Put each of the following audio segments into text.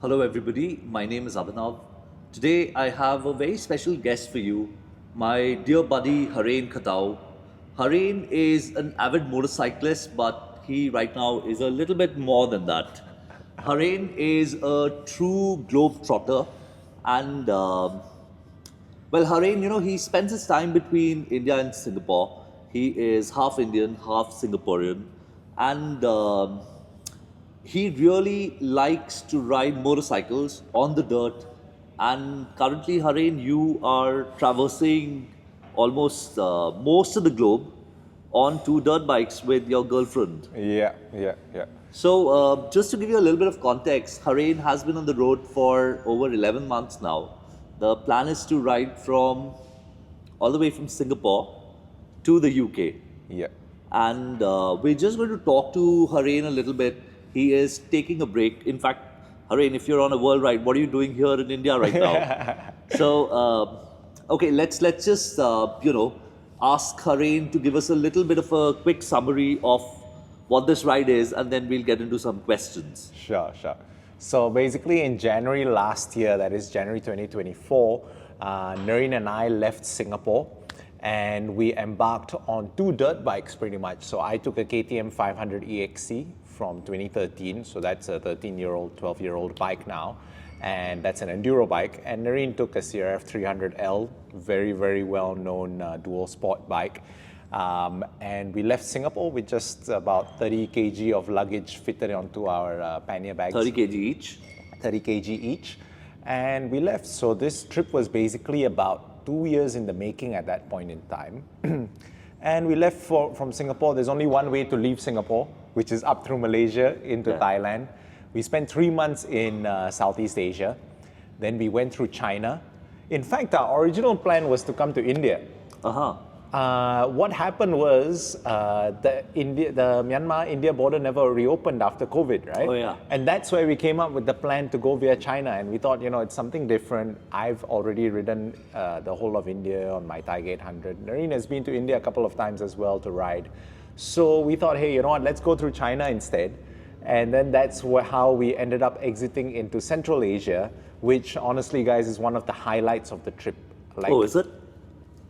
Hello, everybody. My name is Abhinav. Today, I have a very special guest for you, my dear buddy Haren Khatau. Haren is an avid motorcyclist, but he right now is a little bit more than that. Haren is a true globetrotter, and well, Haren, he spends his time between India and Singapore. He is half Indian, half Singaporean, and he really likes to ride motorcycles on the dirt. And currently, Haren, you are traversing almost most of the globe on two dirt bikes with your girlfriend. Yeah. So, just to give you a little bit of context, Haren has been on the road for over 11 months now. The plan is to ride from all the way from Singapore to the UK. Yeah. And we're just going to talk to Haren a little bit. He is taking a break. In fact, Haren, if you're on a world ride, what are you doing here in India right now? So, okay, let's just ask Haren to give us a little bit of a quick summary of what this ride is, and then we'll get into some questions. Sure. So basically in January last year, that is January 2024, Nerine and I left Singapore and we embarked on two dirt bikes pretty much. So I took a KTM 500 EXC from 2013. So that's a 13-year-old, 12-year-old bike now. And that's an enduro bike. And Nerine took a CRF 300L, very well-known dual sport bike. And we left Singapore with just about 30 kg of luggage fitted onto our pannier bags. 30 kg each? 30 kg each. And we left. So this trip was basically about 2 years in the making at that point in time. And we left from Singapore. There's only one way to leave Singapore, which is up through Malaysia into Thailand. We spent 3 months in Southeast Asia. Then we went through China. In fact, our original plan was to come to India. What happened was the Myanmar-India border never reopened after COVID, right? Oh, yeah. And that's why we came up with the plan to go via China. And we thought, it's something different. I've already ridden the whole of India on my Tiger 800. Nerine has been to India a couple of times as well to ride. So we thought, hey, you know what, let's go through China instead. And then that's how we ended up exiting into Central Asia, which honestly, guys, is one of the highlights of the trip. Oh, is it?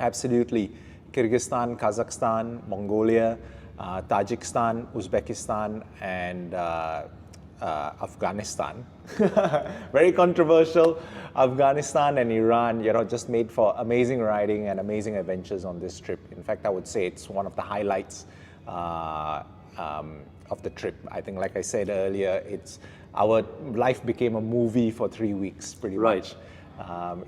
Absolutely. Kyrgyzstan, Kazakhstan, Mongolia, Tajikistan, Uzbekistan, and Afghanistan. Very controversial. Afghanistan and Iran, just made for amazing riding and amazing adventures on this trip. In fact, I would say it's one of the highlights of the trip. I think, like I said earlier, our life became a movie for 3 weeks, pretty much.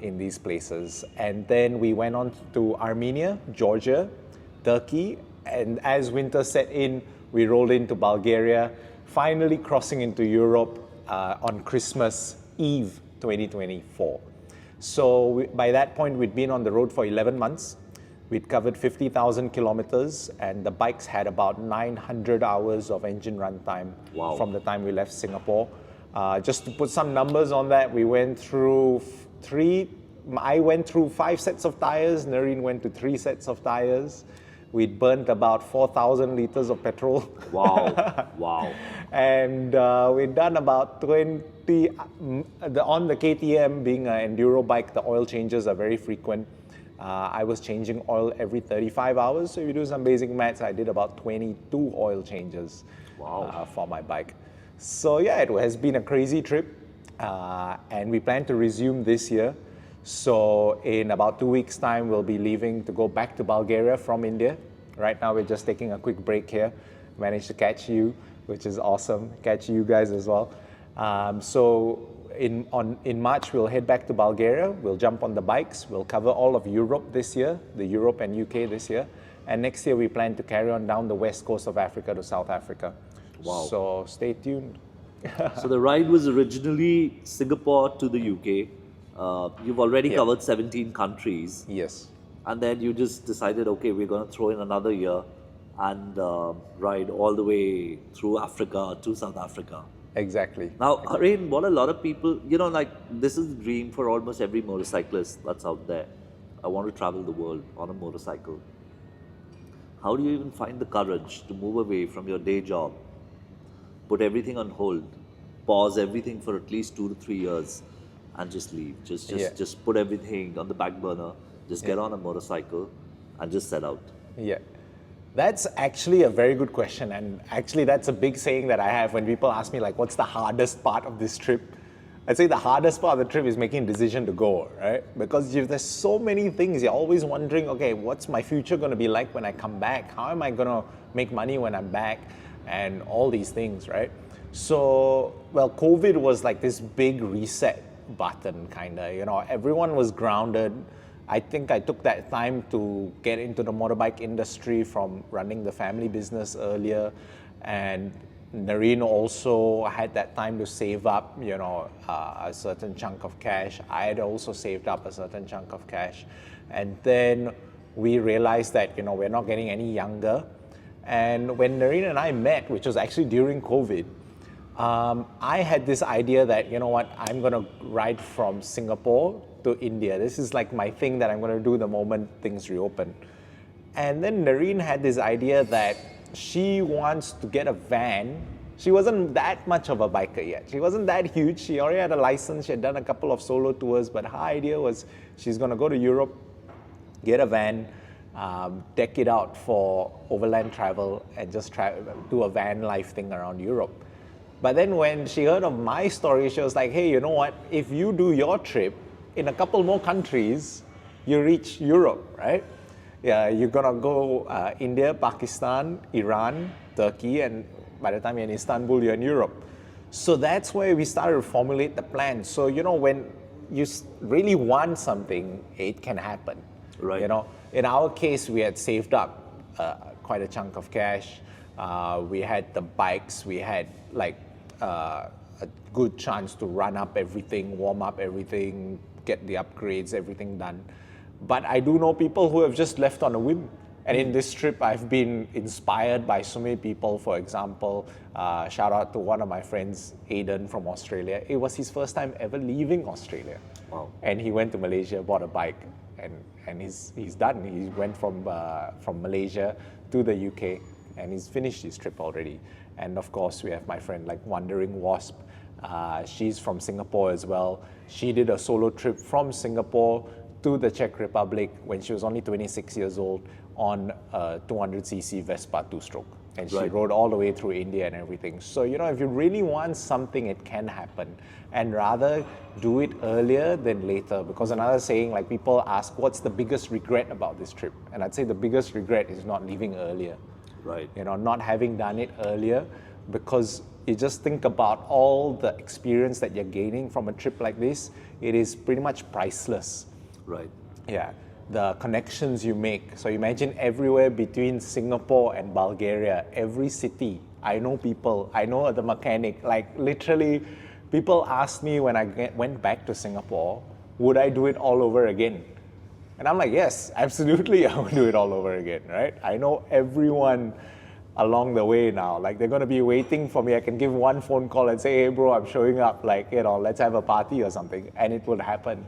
In these places. And then we went on to Armenia, Georgia, Turkey, and as winter set in, we rolled into Bulgaria, finally crossing into Europe on Christmas Eve 2024. So by that point, we'd been on the road for 11 months. We'd covered 50,000 kilometers, and the bikes had about 900 hours of engine runtime from the time we left Singapore. Just to put some numbers on that, we went through I went through 5 sets of tires, Nerine went to 3 sets of tires. We'd burnt about 4,000 liters of petrol. Wow. And we'd done about 20, on the KTM, being an enduro bike, the oil changes are very frequent. I was changing oil every 35 hours. So if you do some basic maths, I did about 22 oil changes for my bike. So yeah, it has been a crazy trip. And we plan to resume this year. So in about 2 weeks' time, we'll be leaving to go back to Bulgaria from India. Right now, we're just taking a quick break here. Managed to catch you, which is awesome. Catch you guys as well. So in March, we'll head back to Bulgaria. We'll jump on the bikes. We'll cover all of Europe this year, the Europe and UK this year. And next year, we plan to carry on down the west coast of Africa to South Africa. Wow. So stay tuned. So the ride was originally Singapore to the UK. You've already covered 17 countries. Yes. And then you just decided, okay, we're going to throw in another year and ride all the way through Africa to South Africa. Exactly. Now, Haren, what a lot of people, this is the dream for almost every motorcyclist that's out there. I want to travel the world on a motorcycle. How do you even find the courage to move away from your day job, put everything on hold, pause everything for at least 2 to 3 years and just leave. Yeah. Just put everything on the back burner. Just get on a motorcycle and just set out. Yeah. That's actually a very good question. And actually, that's a big saying that I have when people ask me, like, what's the hardest part of this trip? I'd say the hardest part of the trip is making a decision to go, right? Because there's so many things. You're always wondering, okay, what's my future going to be like when I come back? How am I going to make money when I'm back? And all these things, right? So, well, COVID was like this big reset button, kind of. You know, everyone was grounded. I think I took that time to get into the motorbike industry from running the family business earlier, and Nerine also had that time to save up, you know, a certain chunk of cash. I had also saved up a certain chunk of cash, and then we realized that, you know, we're not getting any younger. And when Nerine and I met, which was actually during COVID, I had this idea that, you know what, I'm going to ride from Singapore to India. This is like my thing that I'm going to do the moment things reopen. And then Nerine had this idea that she wants to get a van. She wasn't that much of a biker yet. She wasn't that huge. She already had a license. She had done a couple of solo tours, but her idea was she's going to go to Europe, get a van, deck it out for overland travel, and just do a van life thing around Europe. But then when she heard of my story, she was like, hey, you know what? If you do your trip in a couple more countries, you reach Europe, right? Yeah, you're gonna go India, Pakistan, Iran, Turkey, and by the time you're in Istanbul, you're in Europe. So that's where we started to formulate the plan. So, you know, when you really want something, it can happen. Right. You know, in our case, we had saved up quite a chunk of cash. We had the bikes. We had like a good chance to run up everything, warm up everything, get the upgrades, everything done. But I do know people who have just left on a whim. And in this trip, I've been inspired by so many people. For example, shout out to one of my friends, Aiden from Australia. It was his first time ever leaving Australia. Wow. And he went to Malaysia, bought a bike, and he's done. He went from Malaysia to the UK, and he's finished his trip already. And of course, we have my friend like Wandering Wasp. She's from Singapore as well. She did a solo trip from Singapore to the Czech Republic when she was only 26 years old on a 200cc Vespa two-stroke. And she rode all the way through India and everything. So, you know, if you really want something, it can happen. And rather do it earlier than later. Because another saying, like people ask, what's the biggest regret about this trip? And I'd say the biggest regret is not leaving earlier. Right. You know, not having done it earlier, because you just think about all the experience that you're gaining from a trip like this, it is pretty much priceless. Right. Yeah. The connections you make. So imagine everywhere between Singapore and Bulgaria, every city, I know people, I know the mechanic, like literally people asked me when I went back to Singapore, would I do it all over again? And I'm like, yes, absolutely, I will do it all over again, right? I know everyone along the way now. Like they're going to be waiting for me. I can give one phone call and say, hey bro, I'm showing up, like, you know, let's have a party or something, and it would happen.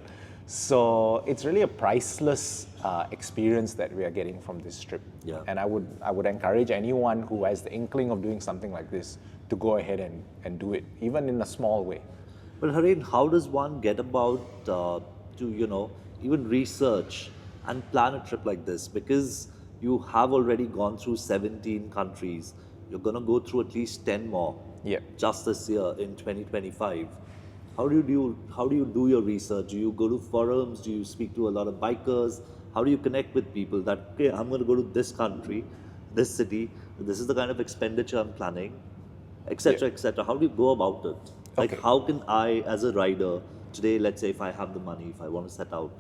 So it's really a priceless experience that we are getting from this trip. Yeah. And I would encourage anyone who has the inkling of doing something like this to go ahead and do it, even in a small way. But Haren, how does one get about to, you know, even research and plan a trip like this? Because you have already gone through 17 countries. You're going to go through at least 10 more just this year in 2025. How do you do your research? Do you go to forums? Do you speak to a lot of bikers? How do you connect with people that, okay, I'm going to go to this country, this city, this is the kind of expenditure I'm planning, etc., etc. How do you go about it? Like, how can I, as a rider, today, let's say if I have the money, if I want to set out,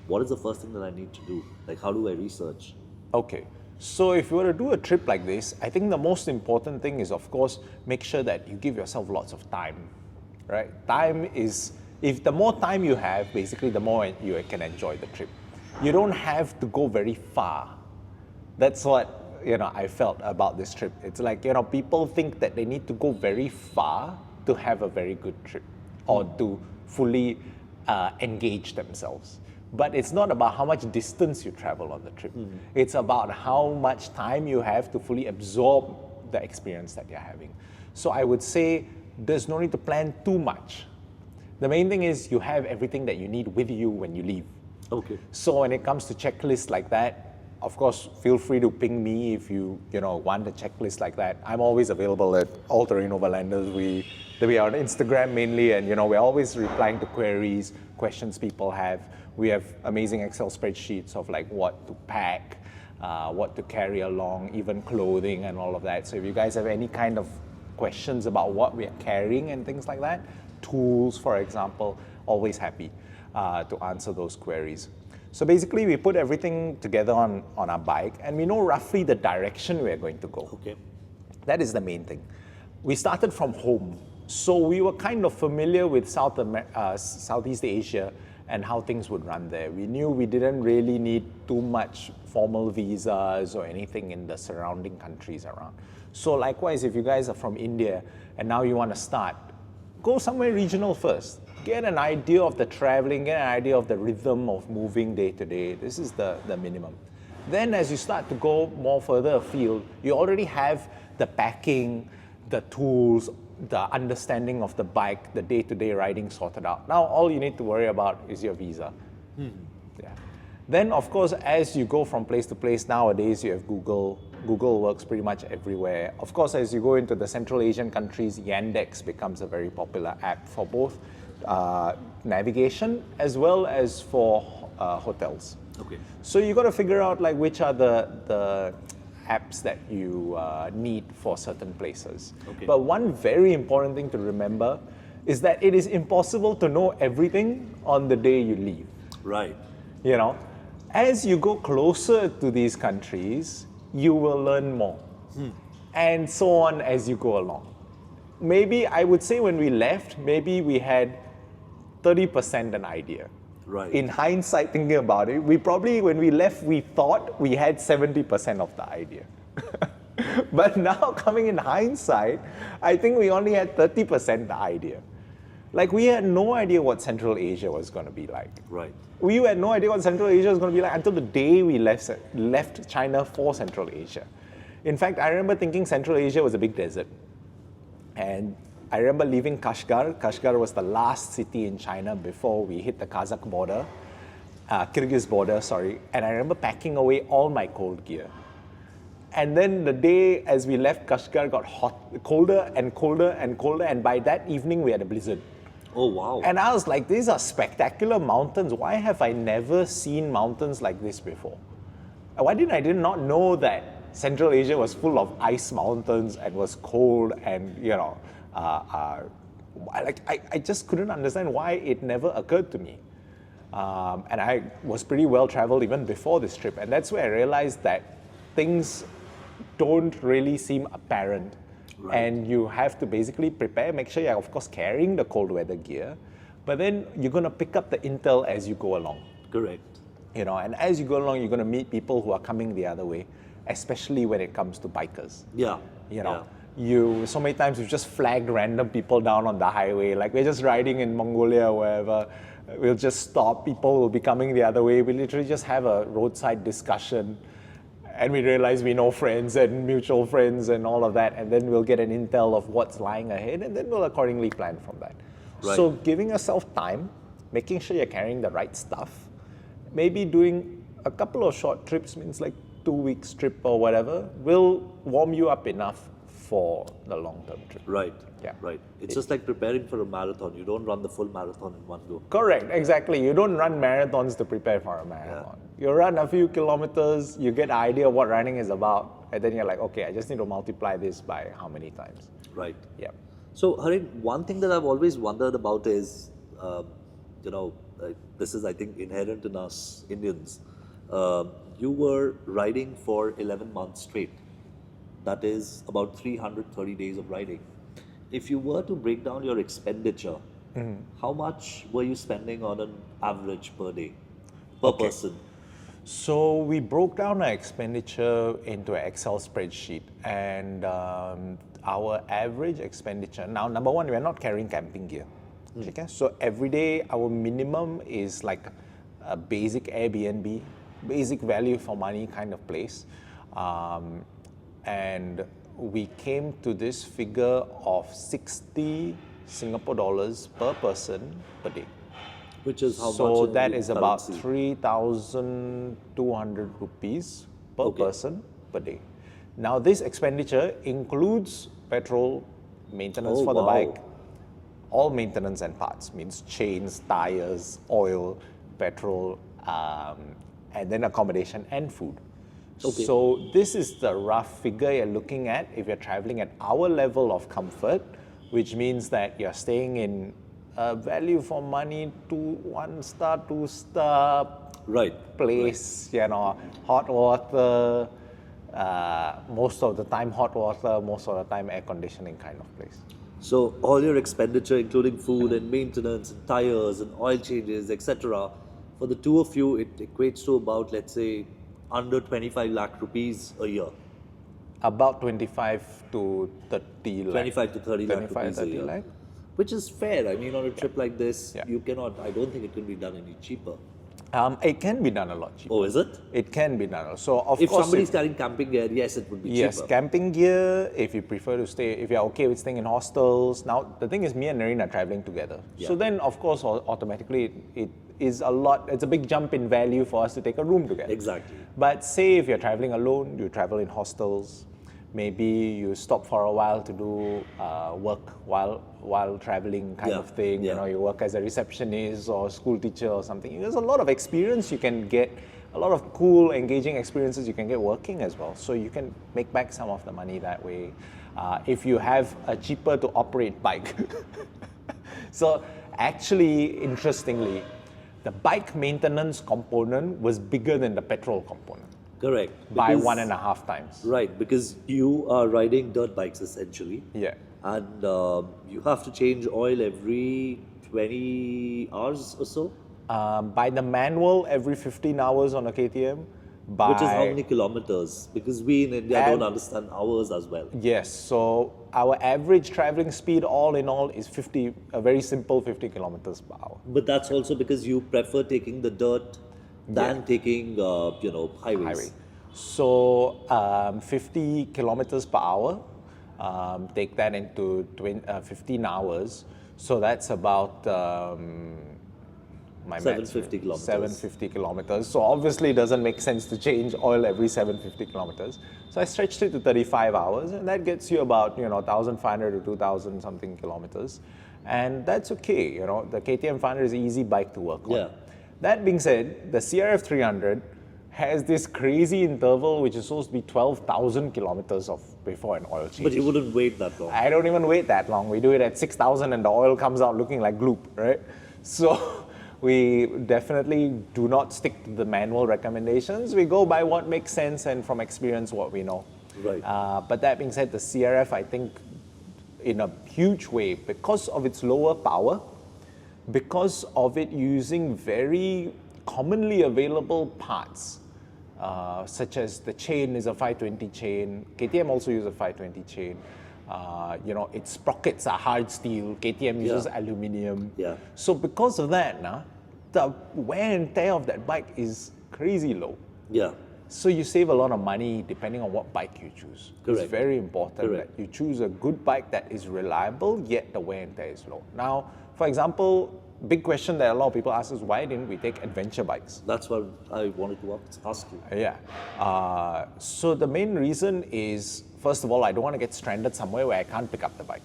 what is the first thing that I need to do? Like, how do I research? Okay. So if you were to do a trip like this, I think the most important thing is, of course, make sure that you give yourself lots of time, right? Time is, if the more time you have, basically the more you can enjoy the trip. You don't have to go very far. That's what, you know, I felt about this trip. It's like, you know, people think that they need to go very far to have a very good trip or to fully engage themselves. But it's not about how much distance you travel on the trip. It's about how much time you have to fully absorb the experience that you're having. So I would say there's no need to plan too much. The main thing is you have everything that you need with you when you leave. Okay. So when it comes to checklists like that, of course, feel free to ping me if you want a checklist like that. I'm always available at All Terrain Overlanders. We are on Instagram mainly, and we're always replying to queries, questions people have. We have amazing Excel spreadsheets of like what to pack, what to carry along, even clothing and all of that. So if you guys have any kind of questions about what we are carrying and things like that, tools, for example, always happy to answer those queries. So basically, we put everything together on our bike, and we know roughly the direction we are going to go. Okay. That is the main thing. We started from home, so we were kind of familiar with Southeast Asia and how things would run there. We knew we didn't really need too much formal visas or anything in the surrounding countries around. So likewise, if you guys are from India and now you want to start, go somewhere regional first. Get an idea of the traveling, get an idea of the rhythm of moving day to day. This is the minimum. Then as you start to go more further afield, you already have the packing, the tools, the understanding of the bike, the day-to-day riding sorted out. Now all you need to worry about is your visa. Yeah. Then of course, as you go from place to place, nowadays you have Google. Google works pretty much everywhere. Of course, as you go into the Central Asian countries, Yandex becomes a very popular app for both navigation as well as for hotels. Okay. So you got to figure out like which are the apps that you need for certain places. Okay. But one very important thing to remember is that it is impossible to know everything on the day you leave. Right. As you go closer to these countries, you will learn more. And so on as you go along. Maybe I would say when we left, maybe we had 30% an idea. Right. In hindsight, thinking about it, we probably, when we left, we thought we had 70% of the idea. But now coming in hindsight, I think we only had 30% the idea. Like we had no idea what Central Asia was going to be like. Right. We had no idea what Central Asia was going to be like until the day we left China for Central Asia. In fact, I remember thinking Central Asia was a big desert. And I remember leaving Kashgar. Kashgar was the last city in China before we hit the Kazakh border, Kyrgyz border, sorry. And I remember packing away all my cold gear. And then the day as we left Kashgar got colder and colder and colder. And by that evening, we had a blizzard. Oh, wow. And I was like, these are spectacular mountains. Why have I never seen mountains like this before? Why did I not know that Central Asia was full of ice mountains and was cold and, I just couldn't understand why it never occurred to me. And I was pretty well traveled even before this trip. And that's where I realized that things don't really seem apparent. Right. And you have to basically prepare, make sure you're of course carrying the cold weather gear, but then you're going to pick up the intel as you go along. Correct. And as you go along, you're going to meet people who are coming the other way, especially when it comes to bikers. Yeah. So many times we've just flagged random people down on the highway, like we're just riding in Mongolia or wherever, we'll just stop, people will be coming the other way, we literally just have a roadside discussion, and we realize we know friends and mutual friends and all of that, and then we'll get an intel of what's lying ahead, and then we'll accordingly plan from that. Right. So giving yourself time, making sure you're carrying the right stuff, maybe doing a couple of short trips, means like 2 weeks trip or whatever, will warm you up enough for the long-term trip. Right. Yeah. Right. It's just like preparing for a marathon. You don't run the full marathon in one go. Correct. Exactly. You don't run marathons to prepare for a marathon. Yeah. You run a few kilometers, you get an idea of what running is about, and then you're like, okay, I just need to multiply this by how many times. Right. Yeah. So, Haren, one thing that I've always wondered about is, this is, I think, inherent in us Indians. You were riding for 11 months straight. That is about 330 days of riding. If you were to break down your expenditure, how much were you spending on an average per day, per person? So we broke down our expenditure into an Excel spreadsheet, and our average expenditure, now number one, we're not carrying camping gear. Okay? So every day our minimum is like a basic Airbnb, basic value for money kind of place. And we came to this figure of 60 Singapore dollars per person per day. Which is how much? So in that the is about currency? 3,200 rupees per Okay. person per day. Now this expenditure includes petrol, maintenance Oh, for the wow. bike, all maintenance and parts, means chains, tires, oil, petrol, and then accommodation and food. Okay. So this is the rough figure you're looking at if you're traveling at our level of comfort, which means that you're staying in a value for money to 1-star, 2-star Right. place, hot water, most of the time hot water, most of the time air conditioning kind of place. So all your expenditure, including food and maintenance and tires and oil changes, etc., for the two of you, it equates to about, let's say, under 25 lakh rupees a year. About 25 to 30 lakh. 25 to 30 lakh 25, rupees a 30 year. lakh. Which is fair. I mean, on a trip like this, Yeah. you cannot, I don't think it can be done any cheaper. It can be done a lot cheaper. Oh, is it? It can be done. So of If course, somebody's carrying camping gear, yes, it would be yes, cheaper. camping gear, if you prefer to stay, if you're okay with staying in hostels. Now, the thing is, me and Nerine are traveling together. Yeah. So then, of course, automatically, it is it's a big jump in value for us to take a room together. Exactly. But say if you're traveling alone, you travel in hostels, maybe you stop for a while to do work while traveling kind Yeah, of thing. yeah. You work as a receptionist or school teacher or something. There's a lot of experience you can get, a lot of cool, engaging experiences you can get working as well. So you can make back some of the money that way. If you have a cheaper to operate bike. So actually, interestingly, the bike maintenance component was bigger than the petrol component Correct. by Because- 1.5 times. Right, because you are riding dirt bikes essentially. Yeah. And you have to change oil every 20 hours or so, By the manual, every 15 hours on a KTM. which is how many kilometers? Because we in India don't Av- understand hours as well. Yes, so our average traveling speed all in all is a very simple 50 kilometers per hour. But that's also because you prefer taking the dirt than taking, highways. Highway. So 50 kilometers per hour, take that into 15 hours. So that's about my 750 kilometers. 750 kilometers. So obviously it doesn't make sense to change oil every 750 kilometers. So I stretched it to 35 hours, and that gets you about 1,500 to 2,000 something kilometers, and that's okay. The KTM 500 is an easy bike to work on. Yeah. That being said, the CRF 300 has this crazy interval which is supposed to be 12,000 kilometers before an oil change. But you wouldn't wait that long. I don't even wait that long. We do it at 6,000 and the oil comes out looking like gloop, right? So we definitely do not stick to the manual recommendations. We go by what makes sense and from experience what we know. Right. But that being said, the CRF, I think, in a huge way, because of its lower power, because of it using very commonly available parts, such as the chain is a 520 chain. KTM also uses a 520 chain. Its sprockets are hard steel. KTM uses aluminium. Yeah. So because of that, the wear and tear of that bike is crazy low. Yeah. So you save a lot of money depending on what bike you choose. Correct. It's very important Correct. that you choose a good bike that is reliable, yet the wear and tear is low. Now, for example, big question that a lot of people ask is why didn't we take adventure bikes? That's what I wanted to ask you. Yeah. So the main reason is, first of all, I don't want to get stranded somewhere where I can't pick up the bike.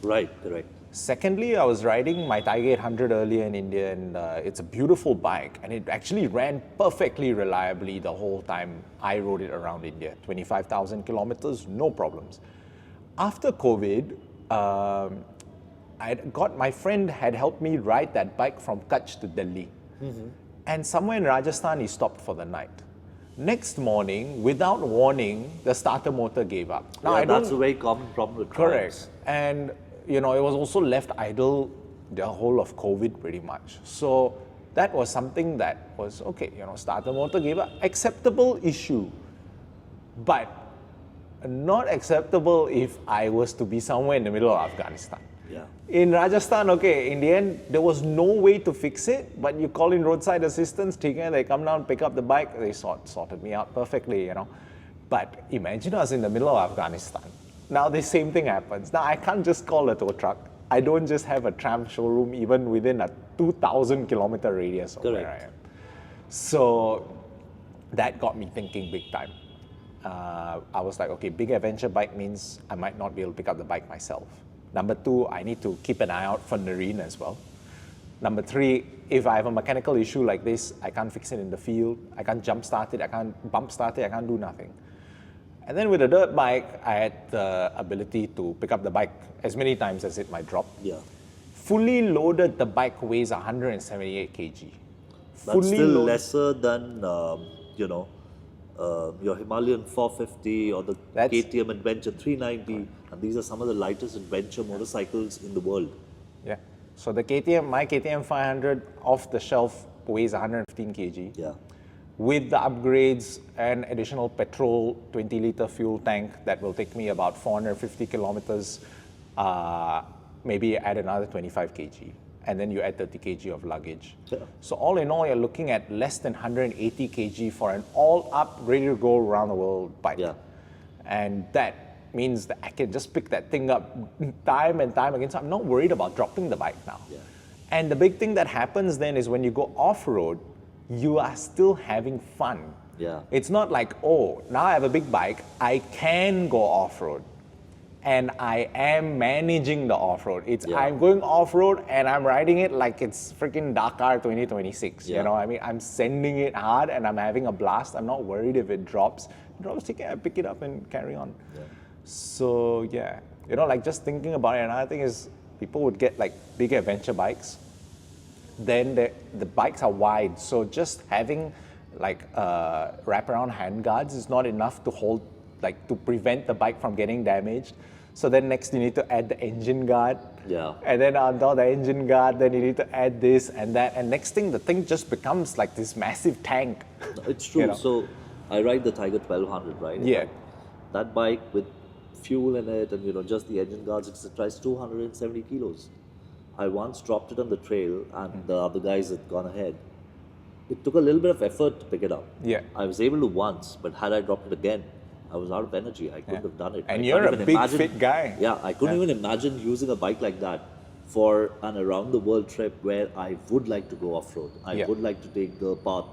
Right, correct. Secondly, I was riding my Tiger 800 earlier in India, and it's a beautiful bike, and it actually ran perfectly reliably the whole time I rode it around India. 25,000 kilometers, no problems. After COVID, my friend had helped me ride that bike from Kutch to Delhi. And somewhere in Rajasthan, he stopped for the night. Next morning, without warning, the starter motor gave up. Now, Yeah, that's a very common problem with correct. trams. And it was also left idle the whole of COVID pretty much. So that was something that was okay, starter motor gave up. Acceptable issue, but not acceptable if I was to be somewhere in the middle of Afghanistan. Yeah. In Rajasthan, okay, in the end, there was no way to fix it, but you call in roadside assistance, they come down, pick up the bike, they sorted me out perfectly, But imagine us in the middle of Afghanistan. now the same thing happens. Now I can't just call a tow truck. I don't just have a tram showroom even within a 2,000 kilometer radius of where I am. So that got me thinking big time. I was like, okay, big adventure bike means I might not be able to pick up the bike myself. Number two, I need to keep an eye out for Nerine as well. Number three, if I have a mechanical issue like this, I can't fix it in the field. I can't jump start it, I can't bump start it, I can't do nothing. And then with a dirt bike, I had the ability to pick up the bike as many times as it might drop. Yeah. Fully loaded, the bike weighs 178 kg. That's still lesser than, your Himalayan 450 or the KTM Adventure 390. And these are some of the lightest adventure motorcycles in the world. Yeah. So the my KTM 500 off the shelf weighs 115 kg. Yeah. With the upgrades and additional petrol 20-liter fuel tank that will take me about 450 kilometers, maybe add another 25 kg. And then you add 30 kg of luggage. Yeah. So all in all, you're looking at less than 180 kg for an all-up, ready to go around the world bike. Yeah. And that means that I can just pick that thing up time and time again. So I'm not worried about dropping the bike now. Yeah. And the big thing that happens then is when you go off-road, you are still having fun. Yeah. It's not like, oh, now I have a big bike, I can go off-road. And I am managing the off-road. I'm going off-road and I'm riding it like it's freaking Dakar 2026. Yeah. You know, I mean, I'm sending it hard and I'm having a blast. I'm not worried if it drops. I pick it up and carry on. Yeah. So yeah, like just thinking about it. Another thing is people would get like big adventure bikes. Then the bikes are wide, so just having like wraparound handguards is not enough to hold, like to prevent the bike from getting damaged. So then next you need to add the engine guard. Yeah. And then on top of the engine guard, then you need to add this and that. And next thing, the thing just becomes like this massive tank. It's true. So I ride the Tiger 1200, right? Yeah. That bike with fuel in it and just the engine guards, it tries 270 kilos. I once dropped it on the trail and the other guys had gone ahead. It took a little bit of effort to pick it up. Yeah. I was able to once, but had I dropped it again, I was out of energy. I couldn't have done it. And you're a big, fit guy. Yeah, I couldn't even imagine using a bike like that for an around-the-world trip where I would like to go off-road. I would like to take the path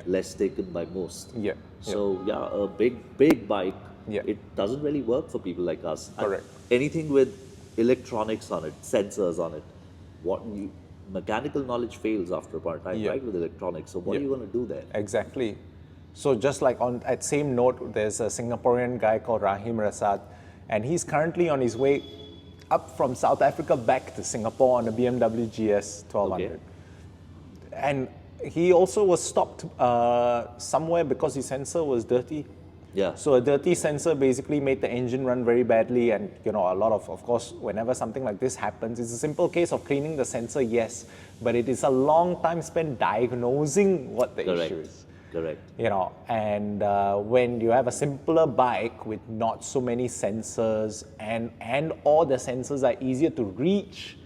less taken by most. Yeah. So, a big bike, it doesn't really work for people like us. Correct. Anything with electronics on it, sensors on it, mechanical knowledge fails after a point of time, right, with electronics. So what are you going to do there? Exactly. So just like on that same note, there's a Singaporean guy called Rahim Rasad, and he's currently on his way up from South Africa back to Singapore on a BMW GS 1200. Okay. And he also was stopped somewhere because his sensor was dirty. Yeah. So a dirty sensor basically made the engine run very badly, and a lot of course, whenever something like this happens, it's a simple case of cleaning the sensor, yes, but it is a long time spent diagnosing what the issue is. Correct. And when you have a simpler bike with not so many sensors and all the sensors are easier to reach,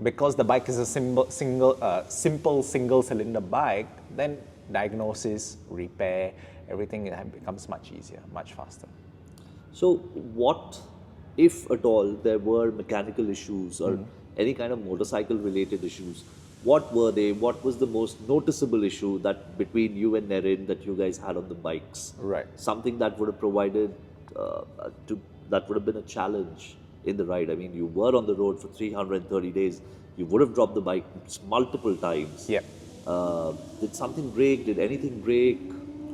because the bike is a simple single cylinder bike, then diagnosis, repair, everything becomes much easier, much faster. So what, if at all, there were mechanical issues or any kind of motorcycle related issues, what were they? What was the most noticeable issue that between you and Nerine that you guys had on the bikes? Right. Something that would have provided, that would have been a challenge in the ride. I mean, you were on the road for 330 days. You would have dropped the bike multiple times. Yeah. Did something break? Did anything break?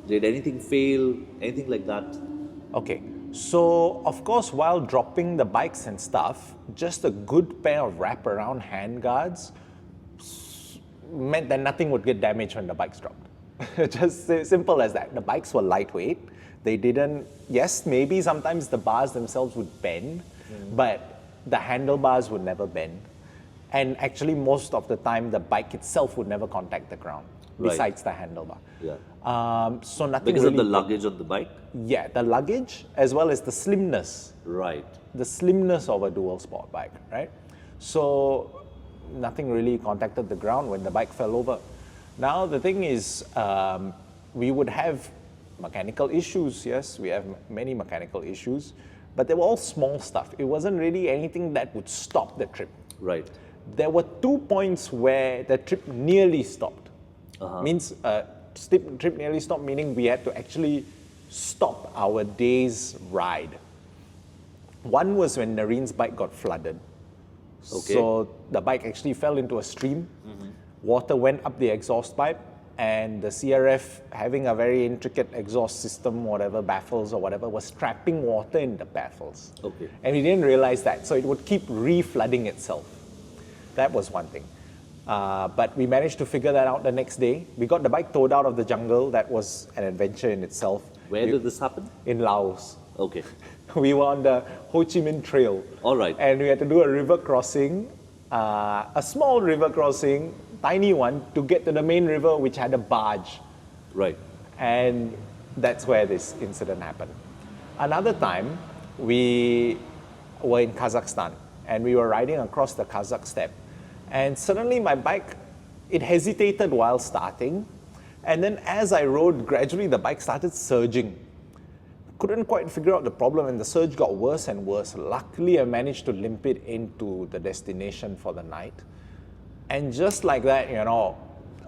Did anything fail? Anything like that? Okay. So, of course, while dropping the bikes and stuff, just a good pair of wraparound handguards meant that nothing would get damaged when the bikes dropped. Just simple as that. The bikes were lightweight. They didn't, yes, maybe sometimes the bars themselves would bend, but the handlebars would never bend. And actually, most of the time, the bike itself would never contact the ground, besides the handlebar. Yeah. So nothing because really of the luggage on the bike? Yeah, the luggage as well as the slimness. Right. The slimness of a dual sport bike, right? So nothing really contacted the ground when the bike fell over. Now the thing is, we would have mechanical issues. Yes, we have many mechanical issues. but they were all small stuff. It wasn't really anything that would stop the trip. Right. There were 2 points where the trip nearly stopped. Means trip nearly stopped, meaning we had to actually stop our day's ride. One was when Narine's bike got flooded. Okay. So the bike actually fell into a stream. Water went up the exhaust pipe, and the CRF, having a very intricate exhaust system, whatever, baffles or whatever, was trapping water in the baffles. Okay. And we didn't realize that, so it would keep re-flooding itself. That was one thing. But we managed to figure that out the next day. We got the bike towed out of the jungle. That was an adventure in itself. Where did this happen? In Laos. Okay. We were on the Ho Chi Minh Trail. All right. And we had to do a river crossing, a small river crossing, tiny one, to get to the main river, which had a barge. Right. And that's where this incident happened. Another time, we were in Kazakhstan, and we were riding across the Kazakh steppe. And suddenly my bike, it hesitated while starting. And then as I rode, gradually the bike started surging. Couldn't quite figure out the problem, and the surge got worse and worse. Luckily, I managed to limp it into the destination for the night. And just like that, you know,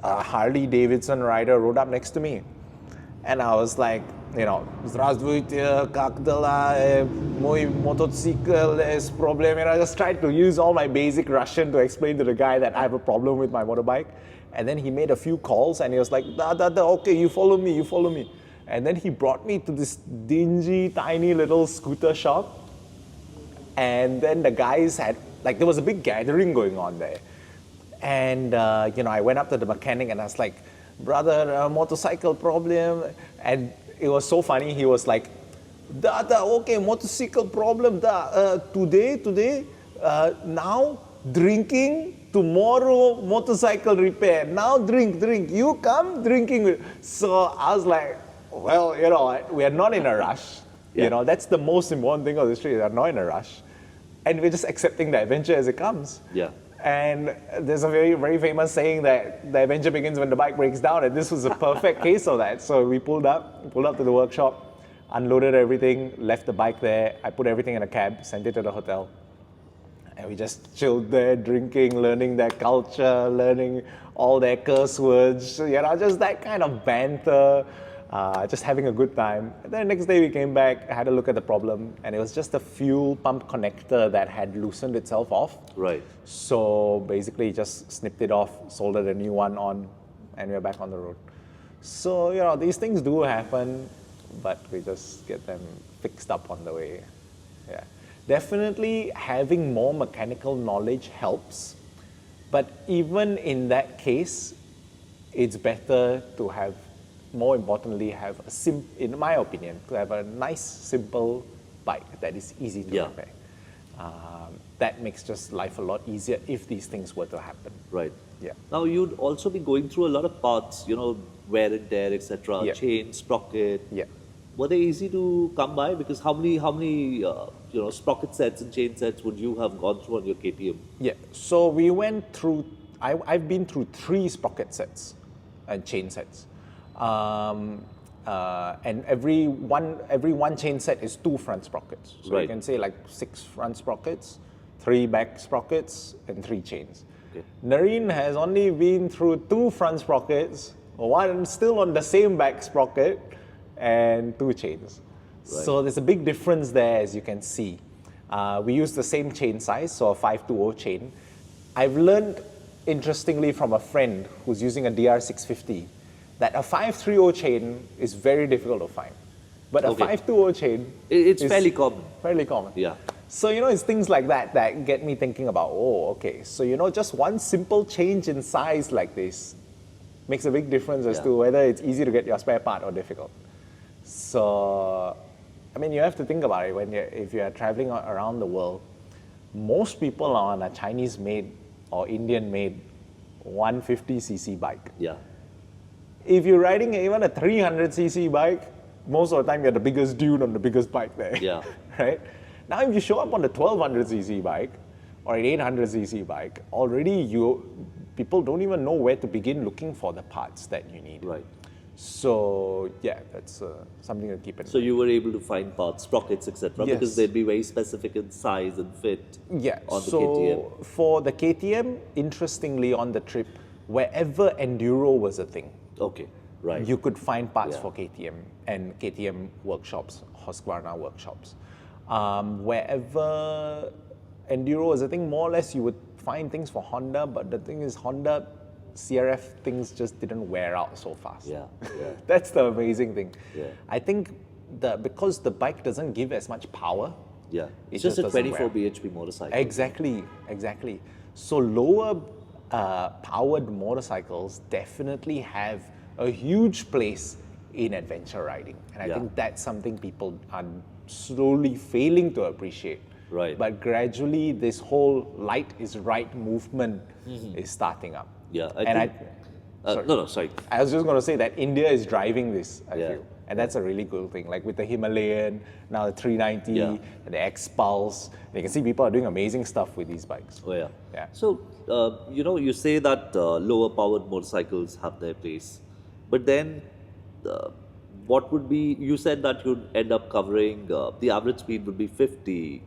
a Harley Davidson rider rode up next to me. And I was like, you know, "Здравствуйте, как дела? Мой мотоцикл es problem." And I just tried to use all my basic Russian to explain to the guy that I have a problem with my motorbike. And then he made a few calls, and he was like, "Da, da, da, okay, you follow me, you follow me." And then he brought me to this dingy, tiny little scooter shop. And then the guys had, like, there was a big gathering going on there. And, you know, I went up to the mechanic and I was like, "Brother, motorcycle problem." And it was so funny. He was like, "Da, da, okay, motorcycle problem, da, today, now drinking, tomorrow motorcycle repair. Now drink, you come drinking." So I was like, well, you know, we are not in a rush. Yeah. You know, that's the most important thing of the street. We are not in a rush. And we're just accepting the adventure as it comes. Yeah. And there's a very, very famous saying that the adventure begins when the bike breaks down, and this was a perfect case of that. So we pulled up to the workshop, unloaded everything, left the bike there. I put everything in a cab, sent it to the hotel. And we just chilled there, drinking, learning their culture, learning all their curse words, you know, just that kind of banter. Just having a good time. And then the next day we came back, had a look at the problem, and it was just a fuel pump connector that had loosened itself off. Right. So basically just snipped it off, soldered a new one on, and we're back on the road. So, you know, these things do happen, but we just get them fixed up on the way. Yeah. Definitely having more mechanical knowledge helps, but even in that case, it's better to have, more importantly, have in my opinion, to have a nice, simple bike that is easy to repair. That makes just life a lot easier if these things were to happen. Right. Yeah. Now you'd also be going through a lot of parts, you know, wear and tear, etc. Yeah. Chain, sprocket. Yeah. Were they easy to come by? Because how many you know, sprocket sets and chain sets would you have gone through on your KTM? Yeah. So we went through. I've been through 3 sprocket sets and chain sets. And every one chain set is 2 front sprockets. So you can say like 6 front sprockets, 3 back sprockets, and 3 chains. Okay. Nerine has only been through 2 front sprockets, 1 still on the same back sprocket, and 2 chains. Right. So there's a big difference there, as you can see. We use the same chain size, so a 520 chain. I've learned, interestingly, from a friend who's using a DR650, that a 530 chain is very difficult to find. But a 520 chain it's is fairly common. Fairly common. Yeah. So, you know, it's things like that that get me thinking about, oh, okay, so, you know, just one simple change in size like this makes a big difference as to whether it's easy to get your spare part or difficult. So, I mean, you have to think about it if you're traveling around the world. Most people are on a Chinese-made or Indian-made 150cc bike. Yeah. If you're riding even a 300cc bike, most of the time you're the biggest dude on the biggest bike there. Yeah. Right? Now, if you show up on the 1200cc bike or an 800cc bike, already people don't even know where to begin looking for the parts that you need. Right. So yeah, that's something to keep in So mind. you were able to find parts, sprockets, etc. Yes. Because they'd be very specific in size and fit Yeah, on the so KTM. for the KTM, interestingly on the trip, wherever enduro was a thing, Okay, right. you could find parts Yeah. for KTM and KTM workshops, Husqvarna workshops. Wherever enduro was a thing, more or less you would find things for Honda, but the thing is Honda CRF things just didn't wear out so fast. Yeah, yeah. That's the amazing thing. Yeah. I think because the bike doesn't give as much power. Yeah, It it's just a just doesn't 24 wear. bhp motorcycle. Exactly. So lower powered motorcycles definitely have a huge place in adventure riding. And I Yeah. think that's something people are slowly failing to appreciate. Right. But gradually this whole light is right movement is starting up. Yeah, And sorry. I was just going to say that India is driving this, I Yeah. feel. And that's a really cool thing. Like with the Himalayan, now the 390, Yeah. and the X Pulse. You can see people are doing amazing stuff with these bikes. Oh yeah. Yeah. So you say that lower powered motorcycles have their place, but then what would be? You said that you'd end up covering the average speed would be 50.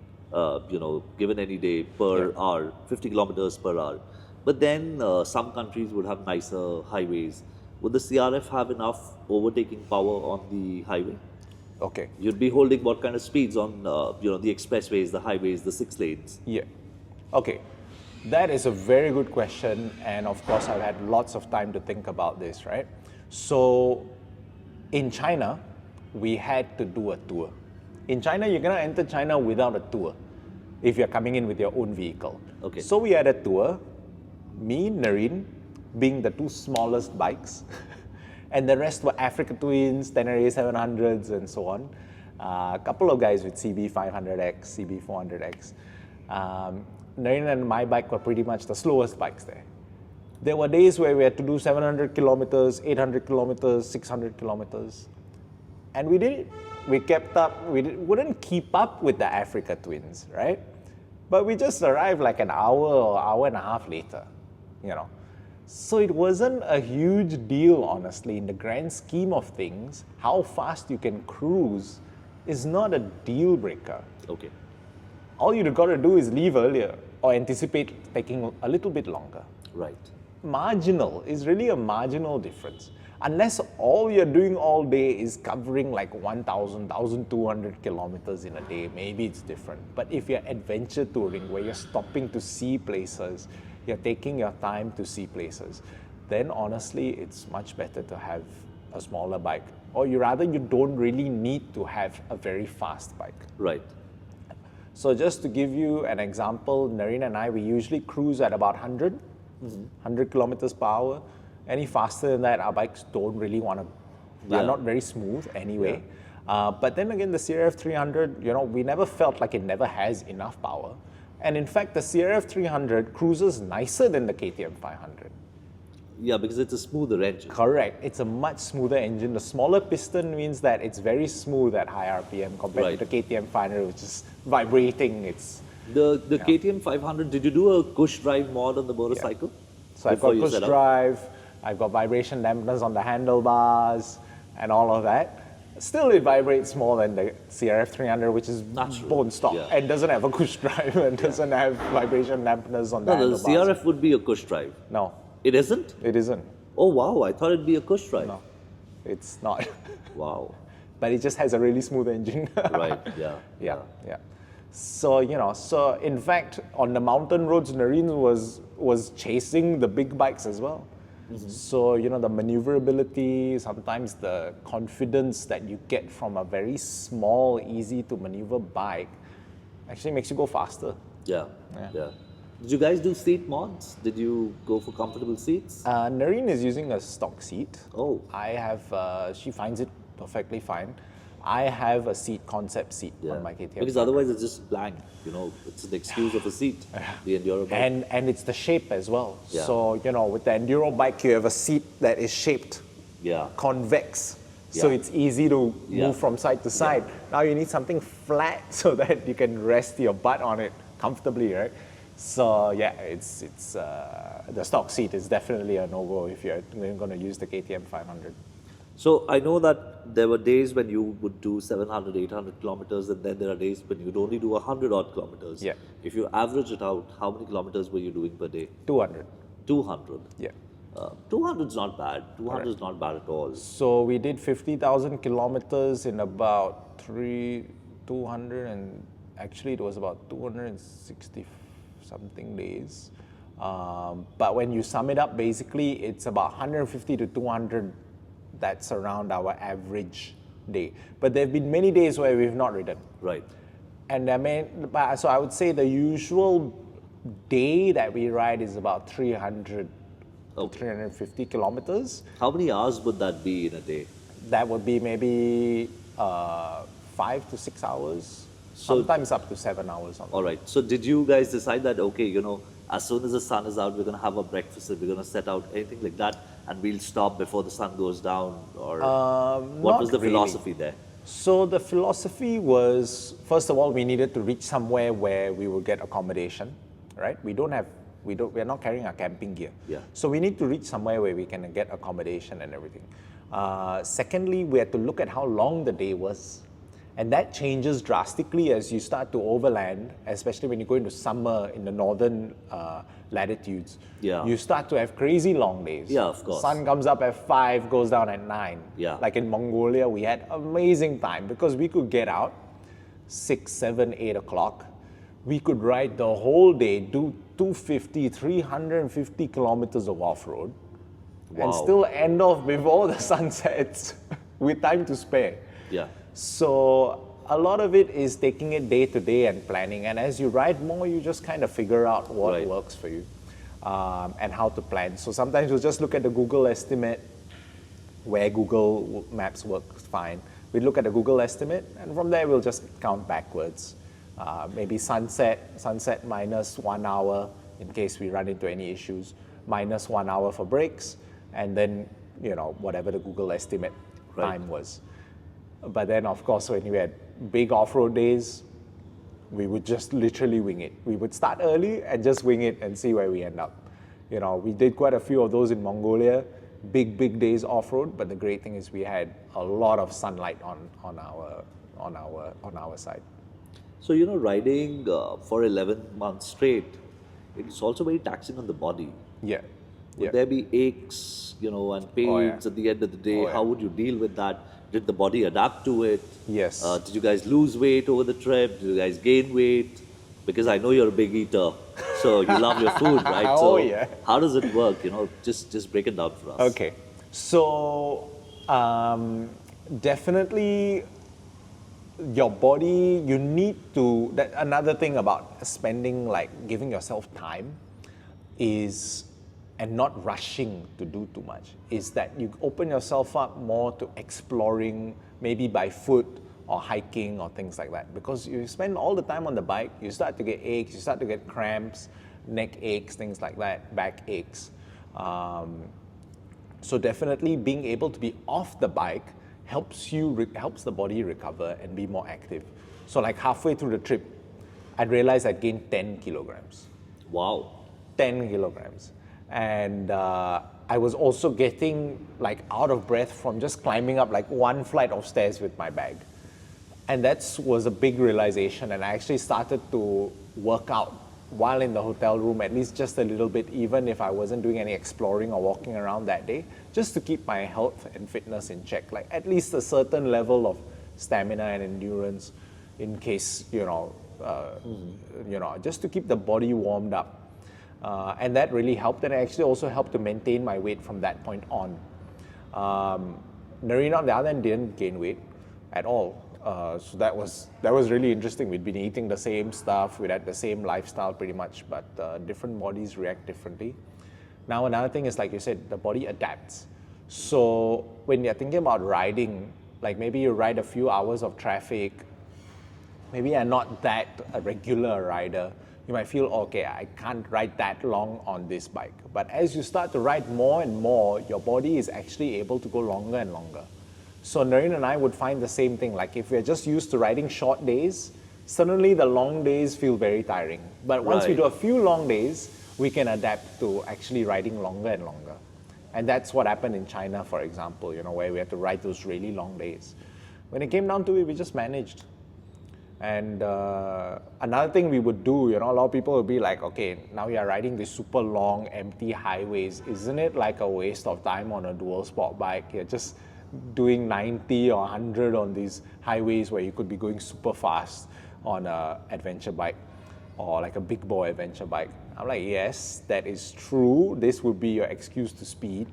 Given any day per hour, 50 kilometers per hour. But then some countries would have nicer highways. Would the CRF have enough overtaking power on the highway? Okay. You'd be holding what kind of speeds on the expressways, the highways, the 6 lanes? Yeah. Okay. That is a very good question. And of course, I've had lots of time to think about this, right? So in China, we had to do a tour. In China, you're going to enter China without a tour if you're coming in with your own vehicle. Okay. So we had a tour, me, Nerine, being the two smallest bikes, and the rest were Africa Twins, Itinerary 700s, and so on. A couple of guys with CB 500X, CB 400X. Nerine and my bike were pretty much the slowest bikes there. There were days where we had to do 700 kilometers, 800 kilometers, 600 kilometers. And we did it. We kept up. We wouldn't keep up with the Africa Twins, right? But we just arrived like an hour or hour and a half later, So it wasn't a huge deal, honestly, in the grand scheme of things. How fast you can cruise is not a deal breaker. Okay. All you've got to do is leave earlier or anticipate taking a little bit longer. Right. Marginal is really a marginal difference. Unless all you're doing all day is covering like 1,000, 1,200 kilometers in a day, maybe it's different. But if you're adventure touring, where you're stopping to see places, you're taking your time to see places, then honestly, it's much better to have a smaller bike. Or you don't really need to have a very fast bike. Right. So just to give you an example, Nerine and I, we usually cruise at about 100 kilometers per hour. Any faster than that, our bikes don't really want to, they're not very smooth anyway. Yeah. But then again, the CRF 300, we never felt like it never has enough power. And in fact, the CRF 300 cruises nicer than the KTM 500. Yeah, because it's a smoother engine. Correct. It's a much smoother engine. The smaller piston means that it's very smooth at high RPM compared to the KTM 500, which is vibrating. It's The KTM 500, did you do a cush drive mod on the motorcycle? So I've got push drive, I've got vibration dampeners on the handlebars and all of that. Still, it vibrates more than the CRF 300, which is bone stock and doesn't have a cush drive and doesn't have vibration dampeners on the handlebars. No, the CRF would be a cush drive. No. It isn't? It isn't. Oh, wow. I thought it'd be a cush drive. No, it's not. Wow. But it just has a really smooth engine. Right, yeah. Yeah. So, so in fact, on the mountain roads, Nerine was chasing the big bikes as well. Mm-hmm. So, the maneuverability, sometimes the confidence that you get from a very small, easy to maneuver bike actually makes you go faster. Yeah. Did you guys do seat mods? Did you go for comfortable seats? Nerine is using a stock seat. Oh. I have, she finds it perfectly fine. I have a concept seat on my KTM. Because otherwise it's just blank, it's an excuse of a seat, the enduro bike. And it's the shape as well. Yeah. So, with the enduro bike, you have a seat that is shaped convex. So it's easy to move from side to side. Now you need something flat so that you can rest your butt on it comfortably, right? So it's the stock seat is definitely a no-go if you're going to use the KTM 500. So I know that there were days when you would do 700, 800 kilometers, and then there are days when you'd only do 100 odd kilometers. Yeah. If you average it out, how many kilometers were you doing per day? 200. 200. Yeah. 200 is not bad. 200 is not bad at all. So we did 50,000 kilometers in about 200 and actually it was about 260 something days. But when you sum it up, basically it's about 150 to 200. That's around our average day. But there have been many days where we've not ridden. Right. And so I would say the usual day that we ride is about 300 to 350 kilometers. How many hours would that be in a day? That would be maybe 5 to 6 hours, sometimes up to 7 hours. All right. So did you guys decide that, okay, you know, as soon as the sun is out, we're going to have a breakfast, and we're going to set out, anything like that, and we'll stop before the sun goes down? Or what was the philosophy there? So the philosophy was, first of all, we needed to reach somewhere where we will get accommodation, right? We're not carrying our camping gear. Yeah. So we need to reach somewhere where we can get accommodation and everything. Secondly, we had to look at how long the day was. And that changes drastically as you start to overland, especially when you go into summer in the northern latitudes. Yeah. You start to have crazy long days. Yeah, of course. Sun comes up at 5, goes down at 9. Yeah. Like in Mongolia, we had amazing time because we could get out 6, 7, 8 o'clock. We could ride the whole day, do 250, 350 kilometers of off-road, and still end off before the sun sets with time to spare. Yeah. So a lot of it is taking it day to day and planning. And as you ride more, you just kind of figure out what works for you and how to plan. So sometimes we'll just look at the Google estimate where Google Maps works fine. We look at the Google estimate, and from there we'll just count backwards. Maybe sunset minus 1 hour in case we run into any issues, minus 1 hour for breaks, and then, you know, whatever the Google estimate time was. But then, of course, when we had big off-road days, we would just literally wing it. We would start early and just wing it and see where we end up. You know, we did quite a few of those in Mongolia, big days off-road. But the great thing is we had a lot of sunlight on our side. So, you know, riding for 11 months straight, it's also very taxing on the body. Yeah. Would there be aches, you know, and pains at the end of the day? How would you deal with that? Did the body adapt to it? Yes. Did you guys lose weight over the trip? Did you guys gain weight? Because I know you're a big eater, so you love your food, right? So how does it work? You know, just break it down for us. Okay. So definitely your body, you need to, another thing about spending, like giving yourself time is, and not rushing to do too much, is that you open yourself up more to exploring, maybe by foot or hiking or things like that. Because you spend all the time on the bike, you start to get aches, you start to get cramps, neck aches, things like that, back aches. So definitely being able to be off the bike helps the body recover and be more active. So like halfway through the trip, I'd realized I'd gained 10 kilograms. Wow. 10 kilograms. And I was also getting like out of breath from just climbing up like one flight of stairs with my bag. And that was a big realization. And I actually started to work out while in the hotel room, at least just a little bit, even if I wasn't doing any exploring or walking around that day, just to keep my health and fitness in check, like at least a certain level of stamina and endurance in case, just to keep the body warmed up. And that really helped, and it actually also helped to maintain my weight from that point on. Nerine, on the other hand, didn't gain weight at all. So that was really interesting. We'd been eating the same stuff, we'd had the same lifestyle pretty much, but different bodies react differently. Now another thing is, like you said, the body adapts. So when you're thinking about riding, like maybe you ride a few hours of traffic, maybe you're not that a regular rider, you might feel, okay, I can't ride that long on this bike. But as you start to ride more and more, your body is actually able to go longer and longer. So Nerine and I would find the same thing. Like if we're just used to riding short days, suddenly the long days feel very tiring. But once we do a few long days, we can adapt to actually riding longer and longer. And that's what happened in China, for example, where we had to ride those really long days. When it came down to it, we just managed. And another thing we would do, a lot of people would be like, okay, now you're riding these super long, empty highways. Isn't it like a waste of time on a dual sport bike? You're just doing 90 or 100 on these highways where you could be going super fast on an adventure bike or like a big boy adventure bike. I'm like, yes, that is true. This would be your excuse to speed.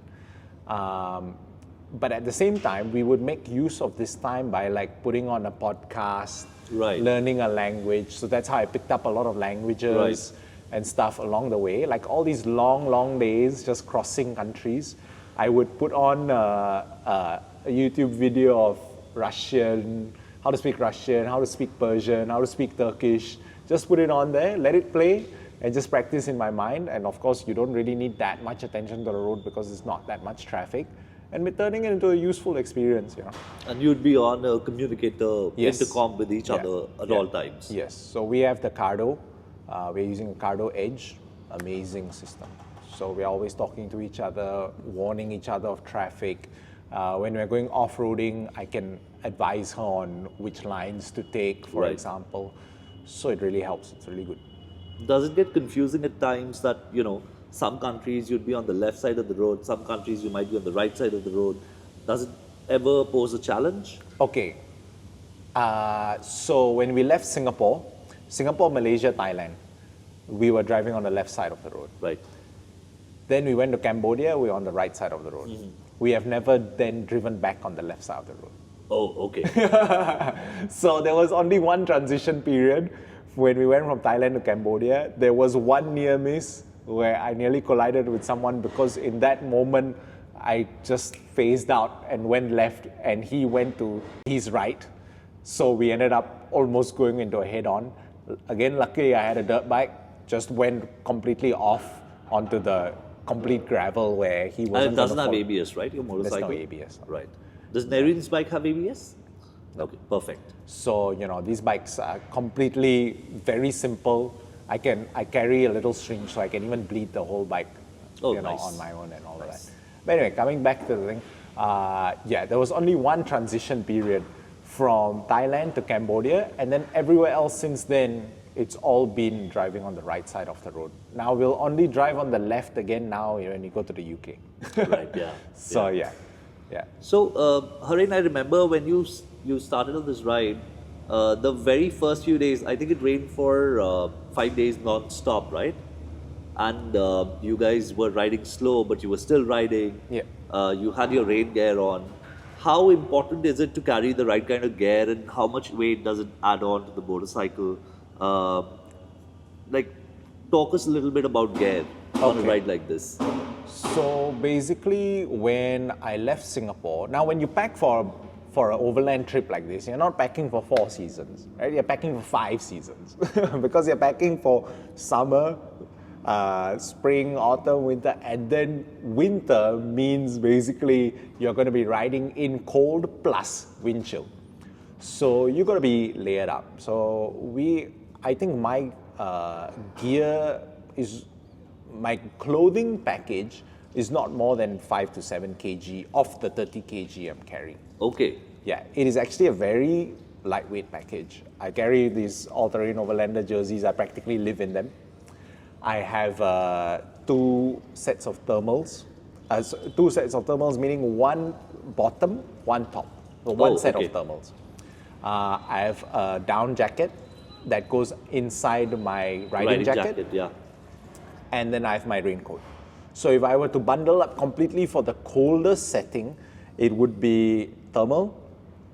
But at the same time, we would make use of this time by like putting on a podcast, learning a language. So that's how I picked up a lot of languages and stuff along the way. Like all these long, long days just crossing countries. I would put on a YouTube video of Russian, how to speak Russian, how to speak Persian, how to speak Turkish. Just put it on there, let it play, and just practice in my mind. And of course, you don't really need that much attention to the road because there's not that much traffic. And we're turning it into a useful experience, And you'd be on a communicator, intercom with each other at all times. Yes. So we have the Cardo. We're using a Cardo Edge. Amazing system. So we're always talking to each other, warning each other of traffic. When we're going off-roading, I can advise her on which lines to take, for example. So it really helps. It's really good. Does it get confusing at times that, some countries you'd be on the left side of the road, some countries you might be on the right side of the road? Does it ever pose a challenge? Okay. So when we left Singapore, Malaysia, Thailand, we were driving on the left side of the road. Right. Then we went to Cambodia, we were on the right side of the road. We have never then driven back on the left side of the road. Oh, okay. So there was only one transition period when we went from Thailand to Cambodia. There was one near miss where I nearly collided with someone because in that moment I just phased out and went left and he went to his right. So we ended up almost going into a head-on. Again, luckily I had a dirt bike, just went completely off onto the complete gravel where he wasn't. And it doesn't have ABS, right? Your motorcycle? There's no ABS. Right. Does Nerine's bike have ABS? Okay, perfect. So, these bikes are completely very simple. I carry a little string so I can even bleed the whole bike, nice. on my own and all of that. But anyway, coming back to the thing, there was only one transition period from Thailand to Cambodia, and then everywhere else since then, it's all been driving on the right side of the road. Now we'll only drive on the left again now when you go to the UK. Right, yeah. So yeah. So, Haren, I remember when you started on this ride, the very first few days, I think it rained for 5 days non-stop, right? And you guys were riding slow, but you were still riding. Yeah. You had your rain gear on. How important is it to carry the right kind of gear, and how much weight does it add on to the motorcycle? Talk us a little bit about gear on a ride like this. So basically, when I left Singapore, now when you pack for an overland trip like this, you're not packing for 4 seasons, right? You're packing for 5 seasons because you're packing for summer, spring, autumn, winter, and then winter means basically you're going to be riding in cold plus wind chill. So you got to be layered up. So I think my my clothing package is not more than 5 to 7 kg of the 30 kg I'm carrying. Okay. Yeah, it is actually a very lightweight package. I carry these all-terrain overlander jerseys. I practically live in them. I have 2 sets of thermals. 2 sets of thermals meaning 1 bottom, 1 top. So one set of thermals. I have a down jacket that goes inside my riding jacket. Yeah. And then I have my raincoat. So if I were to bundle up completely for the coldest setting, it would be thermal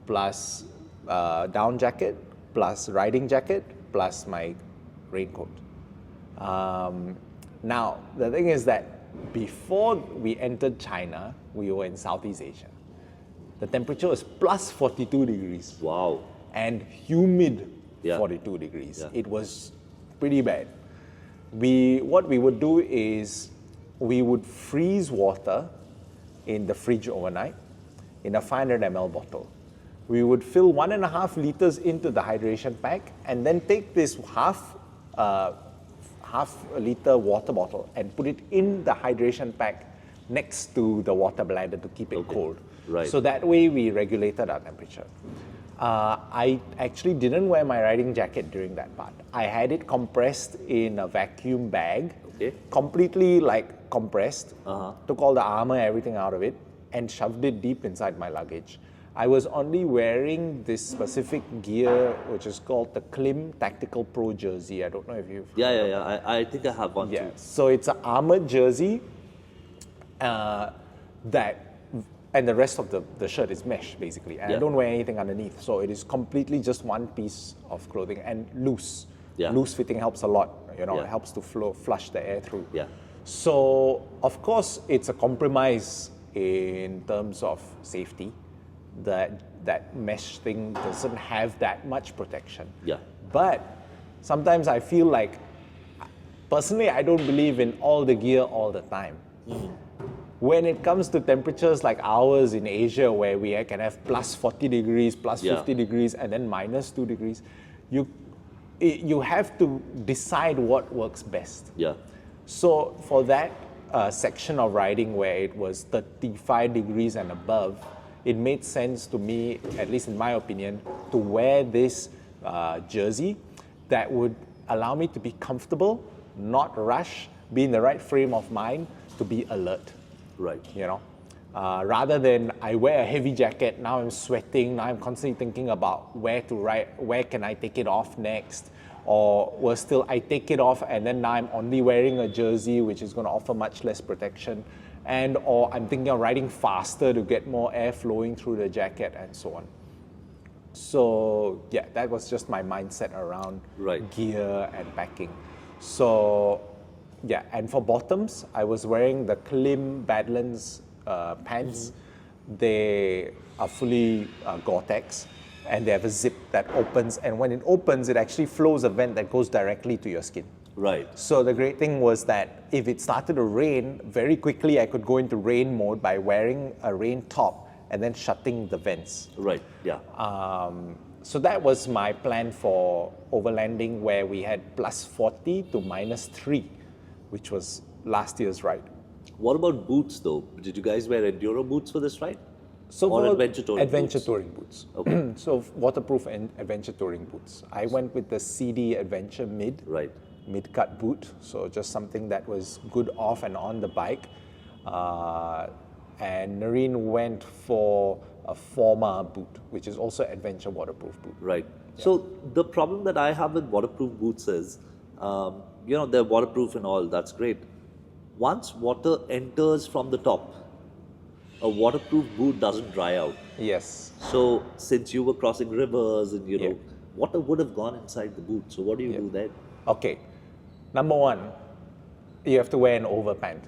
plus down jacket plus riding jacket plus my raincoat. Now, the thing is that before we entered China, we were in Southeast Asia. The temperature was plus 42 degrees. Wow. And humid 42 degrees. Yeah. It was pretty bad. What we would do is we would freeze water in the fridge overnight in a 500 ml bottle. We would fill 1.5 liters into the hydration pack and then take this half a liter water bottle and put it in the hydration pack next to the water bladder to keep it cold. Right. So that way we regulated our temperature. I actually didn't wear my riding jacket during that part. I had it compressed in a vacuum bag, completely like compressed, took all the armor, everything out of it, and shoved it deep inside my luggage. I was only wearing this specific gear, which is called the Klim Tactical Pro jersey. I don't know if you've heard of it. I think I have one too. So it's an armored jersey and the rest of the shirt is mesh basically. And I don't wear anything underneath. So it is completely just one piece of clothing and loose. Loose fitting helps a lot. It helps to flush the air through. So of course it's a compromise in terms of safety. That mesh thing doesn't have that much protection. But sometimes I feel like, personally, I don't believe in all the gear all the time. When it comes to temperatures like ours in Asia, where we can have plus 40 degrees, plus 50 degrees, and then minus 2 degrees, you have to decide what works best. So for that section of riding where it was 35 degrees and above, it made sense to me, at least in my opinion, to wear this jersey that would allow me to be comfortable, not rush, be in the right frame of mind to be alert. Rather than I wear a heavy jacket, now I'm sweating, now I'm constantly thinking about where to ride, where can I take it off next, or worse still, I take it off and then now I'm only wearing a jersey which is going to offer much less protection. Or I'm thinking of riding faster to get more air flowing through the jacket and so on. So yeah, that was just my mindset around gear and packing. So yeah, and for bottoms, I was wearing the Klim Badlands pants. They are fully Gore-Tex and they have a zip that opens, and when it opens, it actually flows a vent that goes directly to your skin. So the great thing was that if it started to rain, very quickly I could go into rain mode by wearing a rain top and then shutting the vents. So that was my plan for overlanding, where we had plus 40 to minus 3, which was last year's ride. What about boots though? Did you guys wear enduro boots for this ride? Or adventure touring boots. So waterproof and adventure touring boots. I went with the CD Adventure mid-cut boot, so just something that was good off and on the bike. And Nerine went for a Forma boot, which is also adventure waterproof boot. So the problem that I have with waterproof boots is, they're waterproof and all, that's great. Once water enters from the top, a waterproof boot doesn't dry out. So since you were crossing rivers and water would have gone inside the boot. So what do you do then? Okay. Number one, you have to wear an overpant.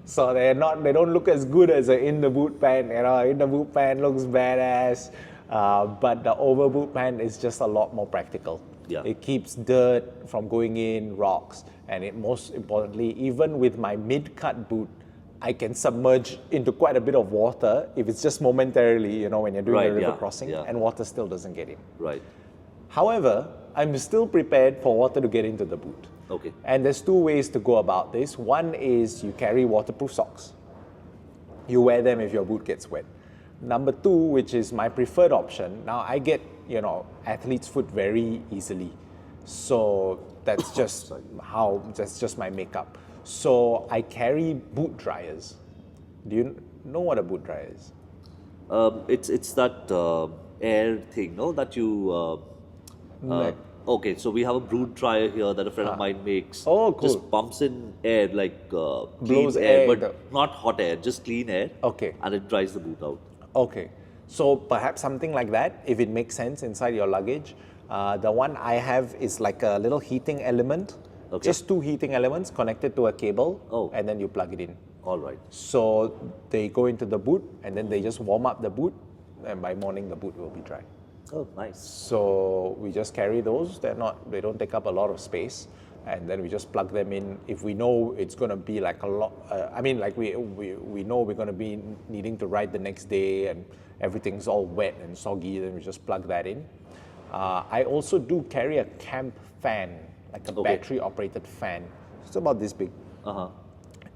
So they don't look as good as an in the boot pant. In the boot pant looks badass, but the over boot pant is just a lot more practical. It keeps dirt from going in, rocks, and most importantly, even with my mid-cut boot, I can submerge into quite a bit of water if it's just momentarily, when you're doing a river crossing, and water still doesn't get in. However, I'm still prepared for water to get into the boot. And there's two ways to go about this. One is you carry waterproof socks. You wear them if your boot gets wet. Number two, which is my preferred option, now I get, athlete's foot very easily. So that's just that's just my makeup. So I carry boot dryers. Do you know what a boot dryer is? It's that air thing, no? That you... okay, so we have a boot dryer here that a friend of mine makes. Just pumps in air, like blows clean air, but not hot air, just clean air. And it dries the boot out. So perhaps something like that, if it makes sense inside your luggage. The one I have is like a little heating element. Just two heating elements connected to a cable, and then you plug it in. So they go into the boot, and then they just warm up the boot, and by morning the boot will be dry. Nice. So we just carry those. They don't take up a lot of space, and then we just plug them in. If we know it's going to be like a lot, we know we're going to be needing to ride the next day, and everything's all wet and soggy, then we just plug that in. I also do carry a camp fan, like a battery-operated fan. It's about this big.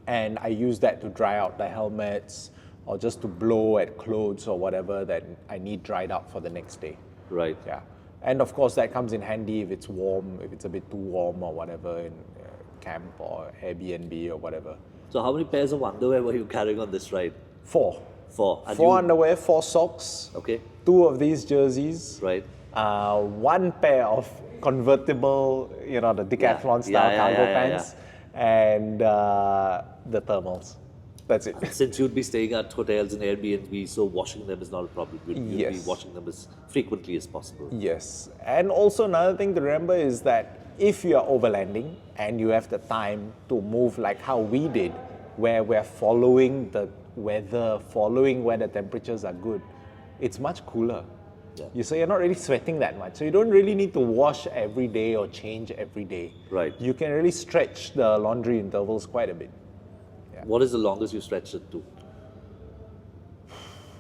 and I use that to dry out the helmets or just to blow at clothes or whatever that I need dried out for the next day. Right. Yeah. And of course that comes in handy if it's warm, if it's a bit too warm or whatever in camp or Airbnb or whatever. So how many pairs of underwear were you carrying on this ride? 4. And 4 underwear, 4 socks. Okay. 2 of these jerseys. Right. 1 pair of convertible, the decathlon style cargo pants. And the thermals. That's it. Since you'd be staying at hotels and Airbnb, so washing them is not a problem. You'd be washing them as frequently as possible. Yes. And also another thing to remember is that if you are overlanding and you have the time to move like how we did, where we're following the weather, following where the temperatures are good, it's much cooler. Yeah. So you're not really sweating that much. So you don't really need to wash every day or change every day. Right. You can really stretch the laundry intervals quite a bit. What is the longest you stretched it to?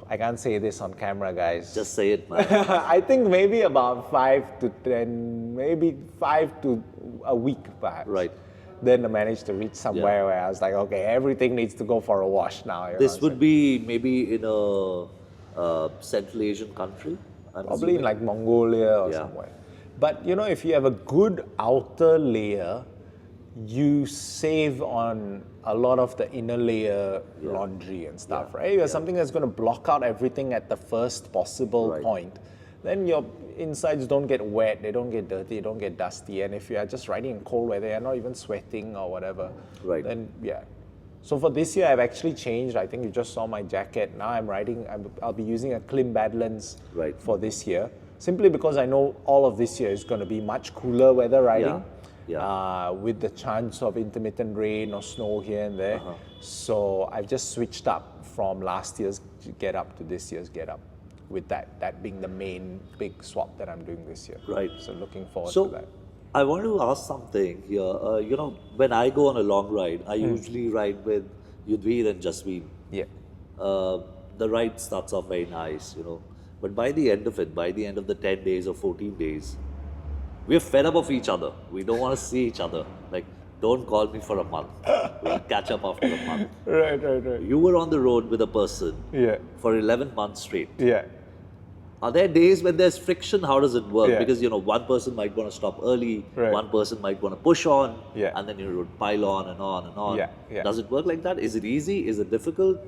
I can't say this on camera, guys. Just say it, man. I think maybe about 5 to 10, maybe 5 to a week perhaps. Right. Then I managed to reach somewhere where I was like, okay, everything needs to go for a wash now. This would be maybe in a Central Asian country? Probably in like Mongolia or somewhere. But if you have a good outer layer, you save on a lot of the inner layer laundry and stuff, right? You have something that's going to block out everything at the first possible point. Then your insides don't get wet, they don't get dirty, they don't get dusty. And if you are just riding in cold weather, you're not even sweating or whatever, then So for this year, I've actually changed. I think you just saw my jacket. Now I'll be using a Klim Badlands for this year, simply because I know all of this year is going to be much cooler weather riding. With the chance of intermittent rain or snow here and there. So I've just switched up from last year's get up to this year's get up, with that being the main big swap that I'm doing this year. Right. So looking forward to that. I want to ask something here. When I go on a long ride, I usually ride with Yudhvir and Jasween. Yeah. The ride starts off very nice, but by the end of it, by the end of the 10 days or 14 days, we're fed up of each other. We don't want to see each other. Like, don't call me for a month. We'll catch up after a month. Right. You were on the road with a person for 11 months straight. Yeah. Are there days when there's friction? How does it work? Yeah. Because, one person might want to stop early, one person might want to push on, and then you would pile on and on and on. Yeah. Does it work like that? Is it easy? Is it difficult?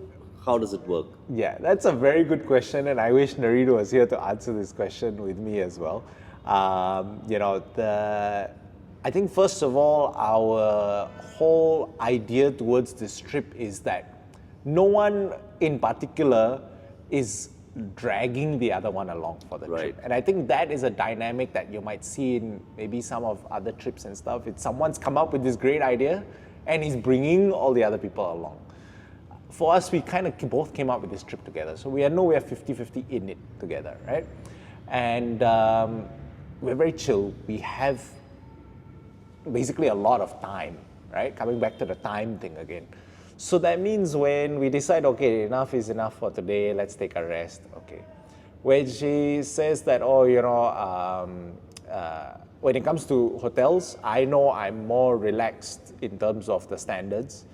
How does it work? Yeah, that's a very good question, and I wish Nerine was here to answer this question with me as well. I think first of all, our whole idea towards this trip is that no one in particular is dragging the other one along for the trip. And I think that is a dynamic that you might see in maybe some of other trips and stuff. It's someone's come up with this great idea and he's bringing all the other people along. For us, we kind of both came up with this trip together. So we know we're 50-50 in it together, right? And we're very chill. We have basically a lot of time, right? Coming back to the time thing again. So that means when we decide, okay, enough is enough for today, let's take a rest, okay. When she says that, when it comes to hotels, I know I'm more relaxed in terms of the standards.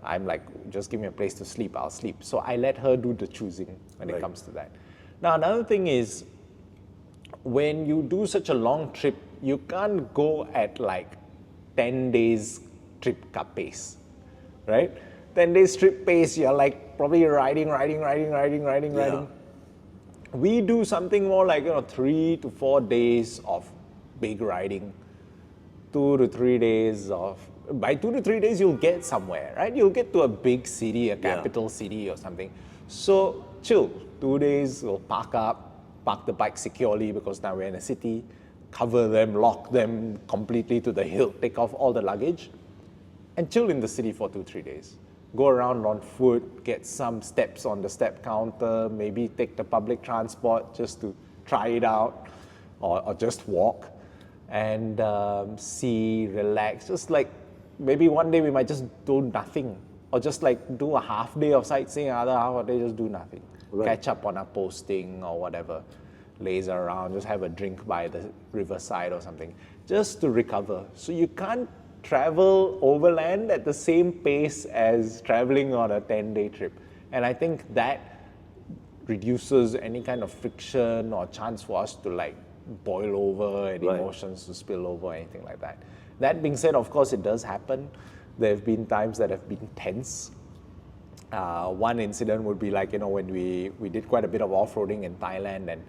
I'm like, just give me a place to sleep, I'll sleep. So I let her do the choosing when it comes to that. Now, another thing is, when you do such a long trip, you can't go at like 10 days trip pace, right? 10 days trip pace, you're like probably riding. We do something more like 3 to 4 days of big riding, 2 to 3 days of. By 2 to 3 days, you'll get somewhere, right? You'll get to a big city, a capital city or something. So chill. 2 days, we'll park the bike securely because now we're in a city, cover them, lock them completely to the hilt, take off all the luggage, and chill in the city for 2-3 days. Go around on foot, get some steps on the step counter, maybe take the public transport just to try it out, or just walk, and see, relax. Just like maybe one day we might just do nothing, or just like do a half day of sightseeing, another half a day just do nothing. Catch up on a posting or whatever, laze around, just have a drink by the riverside or something, just to recover. So you can't travel overland at the same pace as traveling on a 10-day trip. And I think that reduces any kind of friction or chance for us to like boil over and emotions to spill over or anything like that. That being said, of course, it does happen. There have been times that have been tense. One incident would be like, when we did quite a bit of off-roading in Thailand, and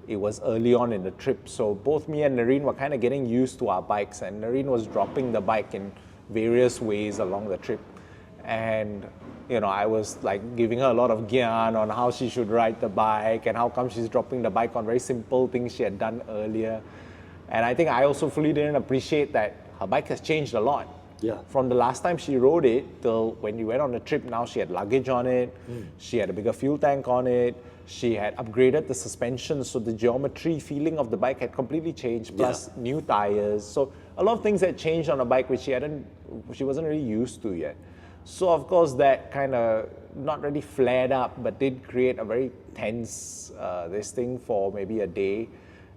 it was early on in the trip. So both me and Nerine were kind of getting used to our bikes, and Nerine was dropping the bike in various ways along the trip. And, I was like giving her a lot of gyan on how she should ride the bike and how come she's dropping the bike on very simple things she had done earlier. And I think I also fully didn't appreciate that her bike has changed a lot. Yeah. From the last time she rode it till when we went on the trip, now she had luggage on it, she had a bigger fuel tank on it, she had upgraded the suspension, so the geometry feeling of the bike had completely changed, plus new tires. So a lot of things had changed on a bike which she wasn't really used to yet. So of course that kind of not really flared up, but did create a very tense this thing for maybe a day.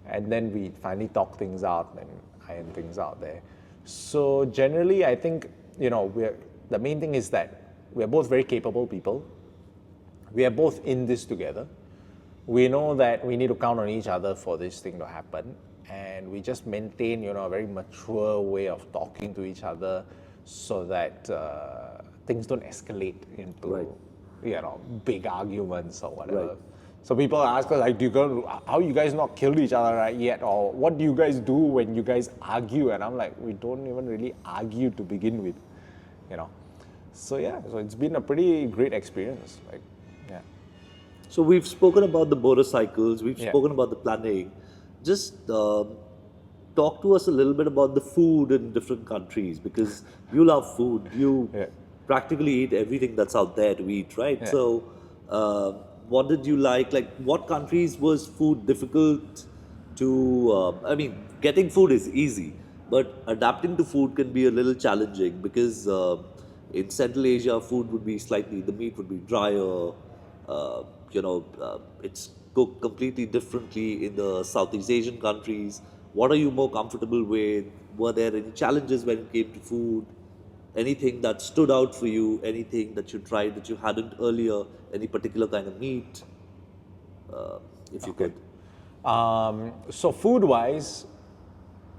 And then we finally talked things out and ironed things out there. So generally, I think, the main thing is that we're both very capable people. We are both in this together. We know that we need to count on each other for this thing to happen. And we just maintain, a very mature way of talking to each other so that things don't escalate into, big arguments or whatever. Right. So people ask us, like, how you guys not killed each other right yet? Or what do you guys do when you guys argue? And I'm like, we don't even really argue to begin with, So so it's been a pretty great experience. So we've spoken about the motorcycles, we've spoken about the planning. Just talk to us a little bit about the food in different countries, because you love food. You practically eat everything that's out there to eat, right? Yeah. So what did you like? Like, what countries was food difficult to, getting food is easy, but adapting to food can be a little challenging, because in Central Asia, food would be the meat would be drier, it's cooked completely differently in the Southeast Asian countries. What are you more comfortable with? Were there any challenges when it came to food? Anything that stood out for you? Anything that you tried that you hadn't earlier? Any particular kind of meat? If you could. So food-wise,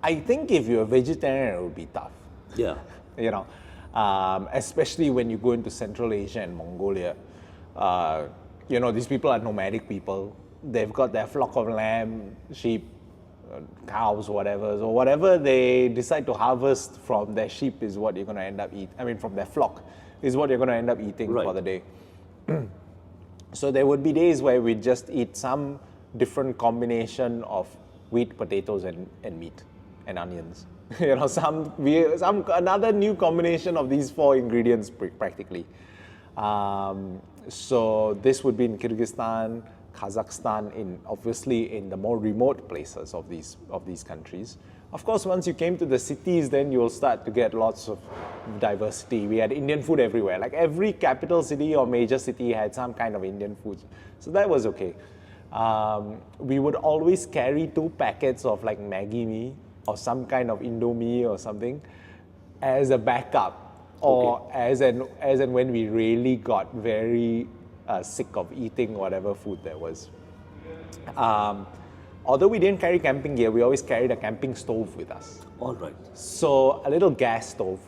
I think if you're a vegetarian, it would be tough. Yeah. Especially when you go into Central Asia and Mongolia. These people are nomadic people. They've got their flock of lamb, sheep, cows, whatever. So whatever they decide to harvest from their sheep is what you're going to end up eating. From their flock is what you're going to end up eating for the day. So there would be days where we just eat some different combination of wheat, potatoes, and meat and onions. Another new combination of these 4 ingredients practically. So this would be in Kyrgyzstan, Kazakhstan, obviously in the more remote places of these countries. Of course, once you came to the cities, then you'll start to get lots of diversity. We had Indian food everywhere. Like every capital city or major city had some kind of Indian food. So that was okay. We would always carry 2 packets of like Maggi mee or some kind of Indomie or something as a backup. Or as and when we really got very sick of eating whatever food there was. Although we didn't carry camping gear, we always carried a camping stove with us. All right. So a little gas stove.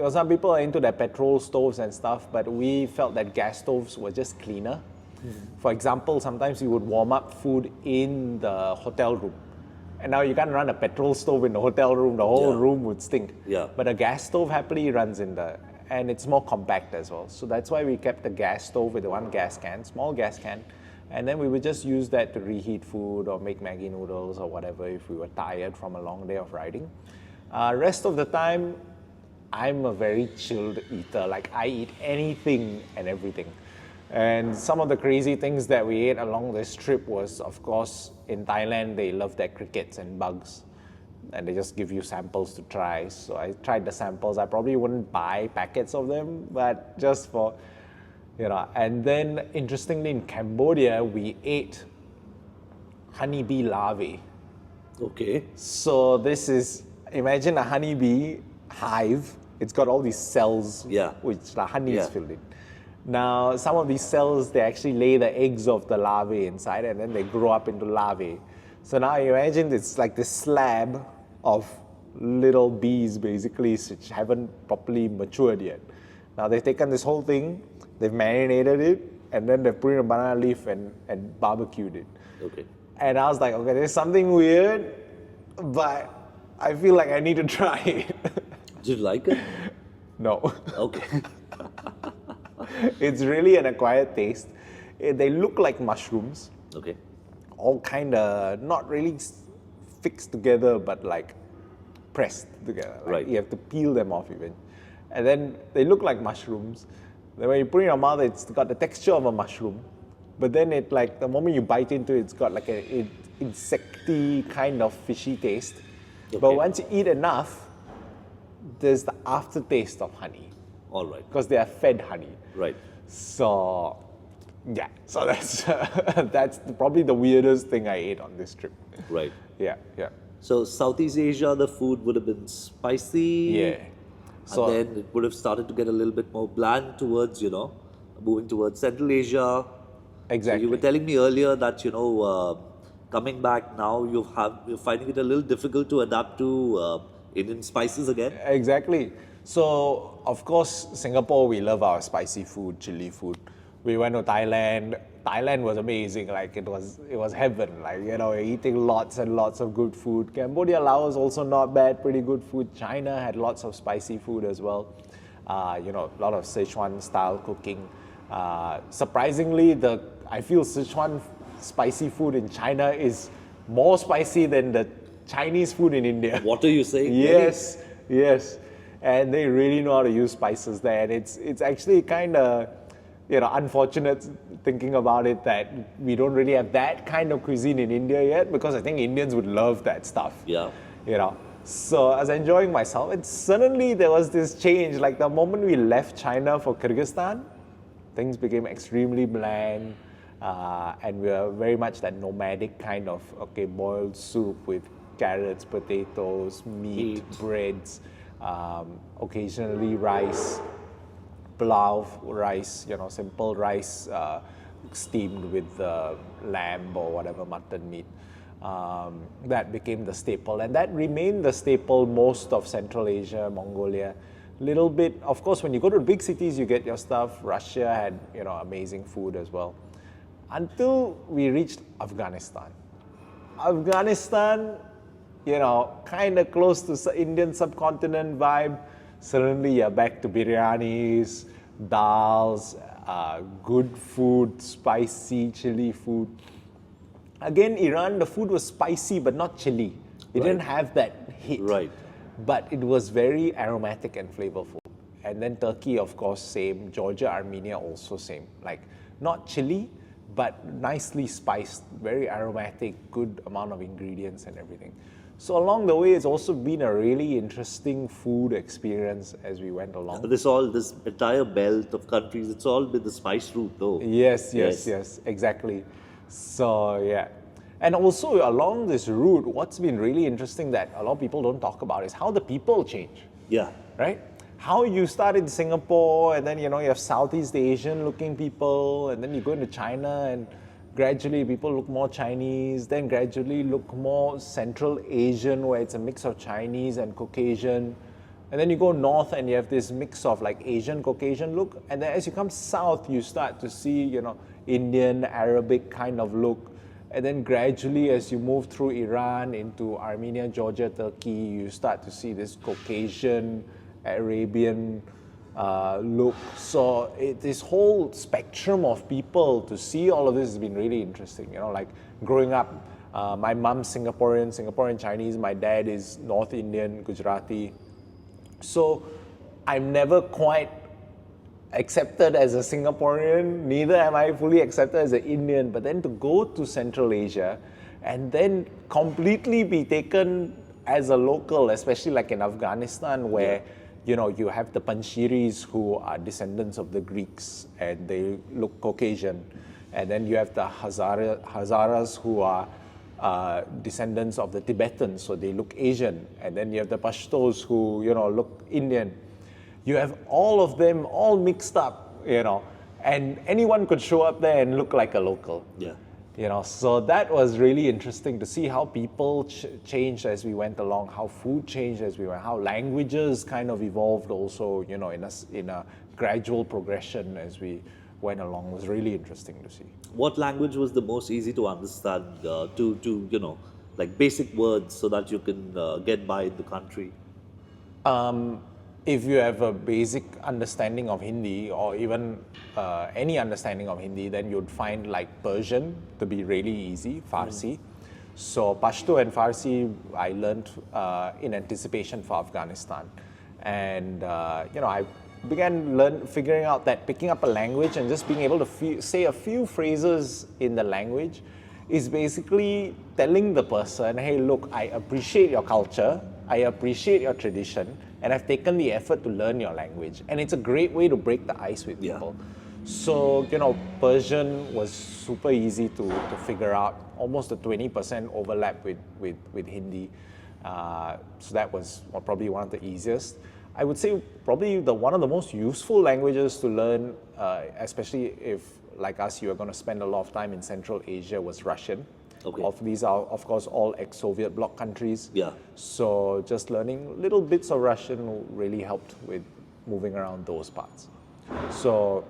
Some people are into their petrol stoves and stuff, but we felt that gas stoves were just cleaner. For example, sometimes we would warm up food in the hotel room. And now you can't run a petrol stove in the hotel room, the whole room would stink. Yeah. But a gas stove happily runs in there, and it's more compact as well. So that's why we kept the gas stove with the 1 gas can, small gas can, and then we would just use that to reheat food or make Maggi noodles or whatever if we were tired from a long day of riding. Rest of the time, I'm a very chilled eater. Like I eat anything and everything. And some of the crazy things that we ate along this trip was, of course, in Thailand, they love their crickets and bugs. And they just give you samples to try. So I tried the samples. I probably wouldn't buy packets of them, but just for, And then, interestingly, in Cambodia, we ate honeybee larvae. Okay. So this is, imagine a honeybee hive it's got all these cells, which the honey is filled in. Now, some of these cells, they actually lay the eggs of the larvae inside, and then they grow up into larvae. So now you imagine it's like this slab of little bees, basically, which haven't properly matured yet. Now they've taken this whole thing, they've marinated it, and then they've put in a banana leaf and barbecued it. Okay. And I was like, okay, there's something weird, but I feel like I need to try it. Did you like it? No. Okay. It's really an acquired taste. They look like mushrooms. Okay. All kind of not really fixed together, but like pressed together. Like Right. You have to peel them off even. And then they look like mushrooms. Then when you put it in your mouth, it's got the texture of a mushroom. But then it like, the moment you bite into it, it's got like an insecty kind of fishy taste. Okay. But once you eat enough, there's the aftertaste of honey. All right. Because they are fed honey. Right. So, yeah. So that's probably the weirdest thing I ate on this trip. Right. Yeah, yeah. So Southeast Asia, the food would have been spicy. Yeah. So, and then it would have started to get a little bit more bland towards, moving towards Central Asia. exactly. So you were telling me earlier that, coming back now, you're finding it a little difficult to adapt to Indian spices again. Exactly. So, of course, Singapore, we love our spicy food, chili food. We went to Thailand. Thailand was amazing. Like it was heaven. Like, eating lots and lots of good food. Cambodia, Laos also not bad, pretty good food. China had lots of spicy food as well. A lot of Sichuan style cooking. Surprisingly, I feel Sichuan spicy food in China is more spicy than the Chinese food in India. What are you saying? Yes, yes. And they really know how to use spices there. And it's actually kind of, unfortunate thinking about it that we don't really have that kind of cuisine in India yet, because I think Indians would love that stuff. Yeah. So I was enjoying myself, and suddenly there was this change. Like the moment we left China for Kyrgyzstan, things became extremely bland, and we were very much that nomadic kind of, boiled soup with carrots, potatoes, meat. Breads, occasionally rice, pulao rice, simple rice steamed with lamb or whatever, mutton meat. That became the staple, and that remained the staple most of Central Asia, Mongolia. Little bit, of course, when you go to big cities, you get your stuff. Russia had, amazing food as well. Until we reached Afghanistan. Afghanistan, kind of close to Indian subcontinent vibe. Suddenly you're back to biryanis, dals, good food, spicy chili food. Again, Iran, the food was spicy but not chili. It didn't have that heat. Right. But it was very aromatic and flavorful. And then Turkey, of course, same. Georgia, Armenia, also same. Like, not chili, but nicely spiced, very aromatic, good amount of ingredients and everything. So along the way, it's also been a really interesting food experience as we went along. This entire belt of countries, it's all been the spice route though. Yes, exactly. So, yeah. And also along this route, what's been really interesting that a lot of people don't talk about is how the people change. Yeah. Right? How you start in Singapore, and then you have Southeast Asian looking people, and then you go into China, and gradually people look more Chinese, then gradually look more Central Asian, where it's a mix of Chinese and Caucasian. And then you go north and you have this mix of like Asian, Caucasian look. And then as you come south, you start to see, Indian, Arabic kind of look. And then gradually, as you move through Iran into Armenia, Georgia, Turkey, you start to see this Caucasian, Arabian look. So this whole spectrum of people, to see all of this has been really interesting. Like growing up, my mom's Singaporean Chinese. My dad is North Indian, Gujarati. So I'm never quite accepted as a Singaporean, neither am I fully accepted as an Indian. But then to go to Central Asia and then completely be taken as a local, especially like in Afghanistan, where you have the Panshiris who are descendants of the Greeks and they look Caucasian, and then you have the Hazaras who are descendants of the Tibetans, so they look Asian, and then you have the Pashtos who look Indian. you have all of them all mixed up, and anyone could show up there and look like a local. Yeah. So that was really interesting to see how people changed as we went along, how food changed as we went, how languages kind of evolved also, in a gradual progression as we went along. It was really interesting to see. What language was the most easy to understand, like basic words so that you can get by in the country? If you have a basic understanding of Hindi or even any understanding of Hindi, then you'd find like Persian to be really easy, Farsi. So Pashto and Farsi I learned in anticipation for Afghanistan. And I began figuring out that picking up a language and just being able to say a few phrases in the language is basically telling the person, hey, look, I appreciate your culture, I appreciate your tradition, and I've taken the effort to learn your language. And it's a great way to break the ice with people. So, Persian was super easy to figure out, almost a 20% overlap with Hindi. So that was probably one of the easiest. I would say probably one of the most useful languages to learn, especially if, like us, you are going to spend a lot of time in Central Asia, was Russian. Okay. These are, of course, all ex-Soviet bloc countries. Yeah. So just learning little bits of Russian really helped with moving around those parts. So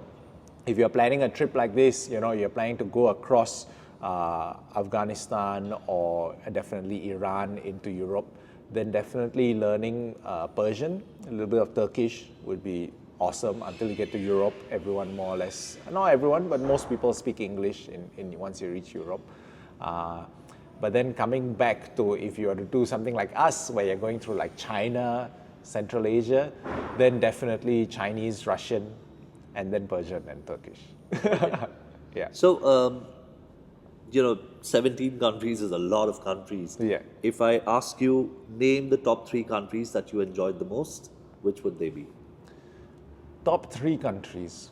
if you're planning a trip like this, you're planning to go across Afghanistan or definitely Iran into Europe, then definitely learning Persian, a little bit of Turkish would be awesome. Until you get to Europe, everyone more or less, not everyone, but most people speak English once you reach Europe. But then coming back to, if you were to do something like us, where you're going through like China, Central Asia, then definitely Chinese, Russian, and then Persian and Turkish. Yeah. So, 17 countries is a lot of countries. Yeah. If I ask you, name the top 3 countries that you enjoyed the most, which would they be? Top 3 countries.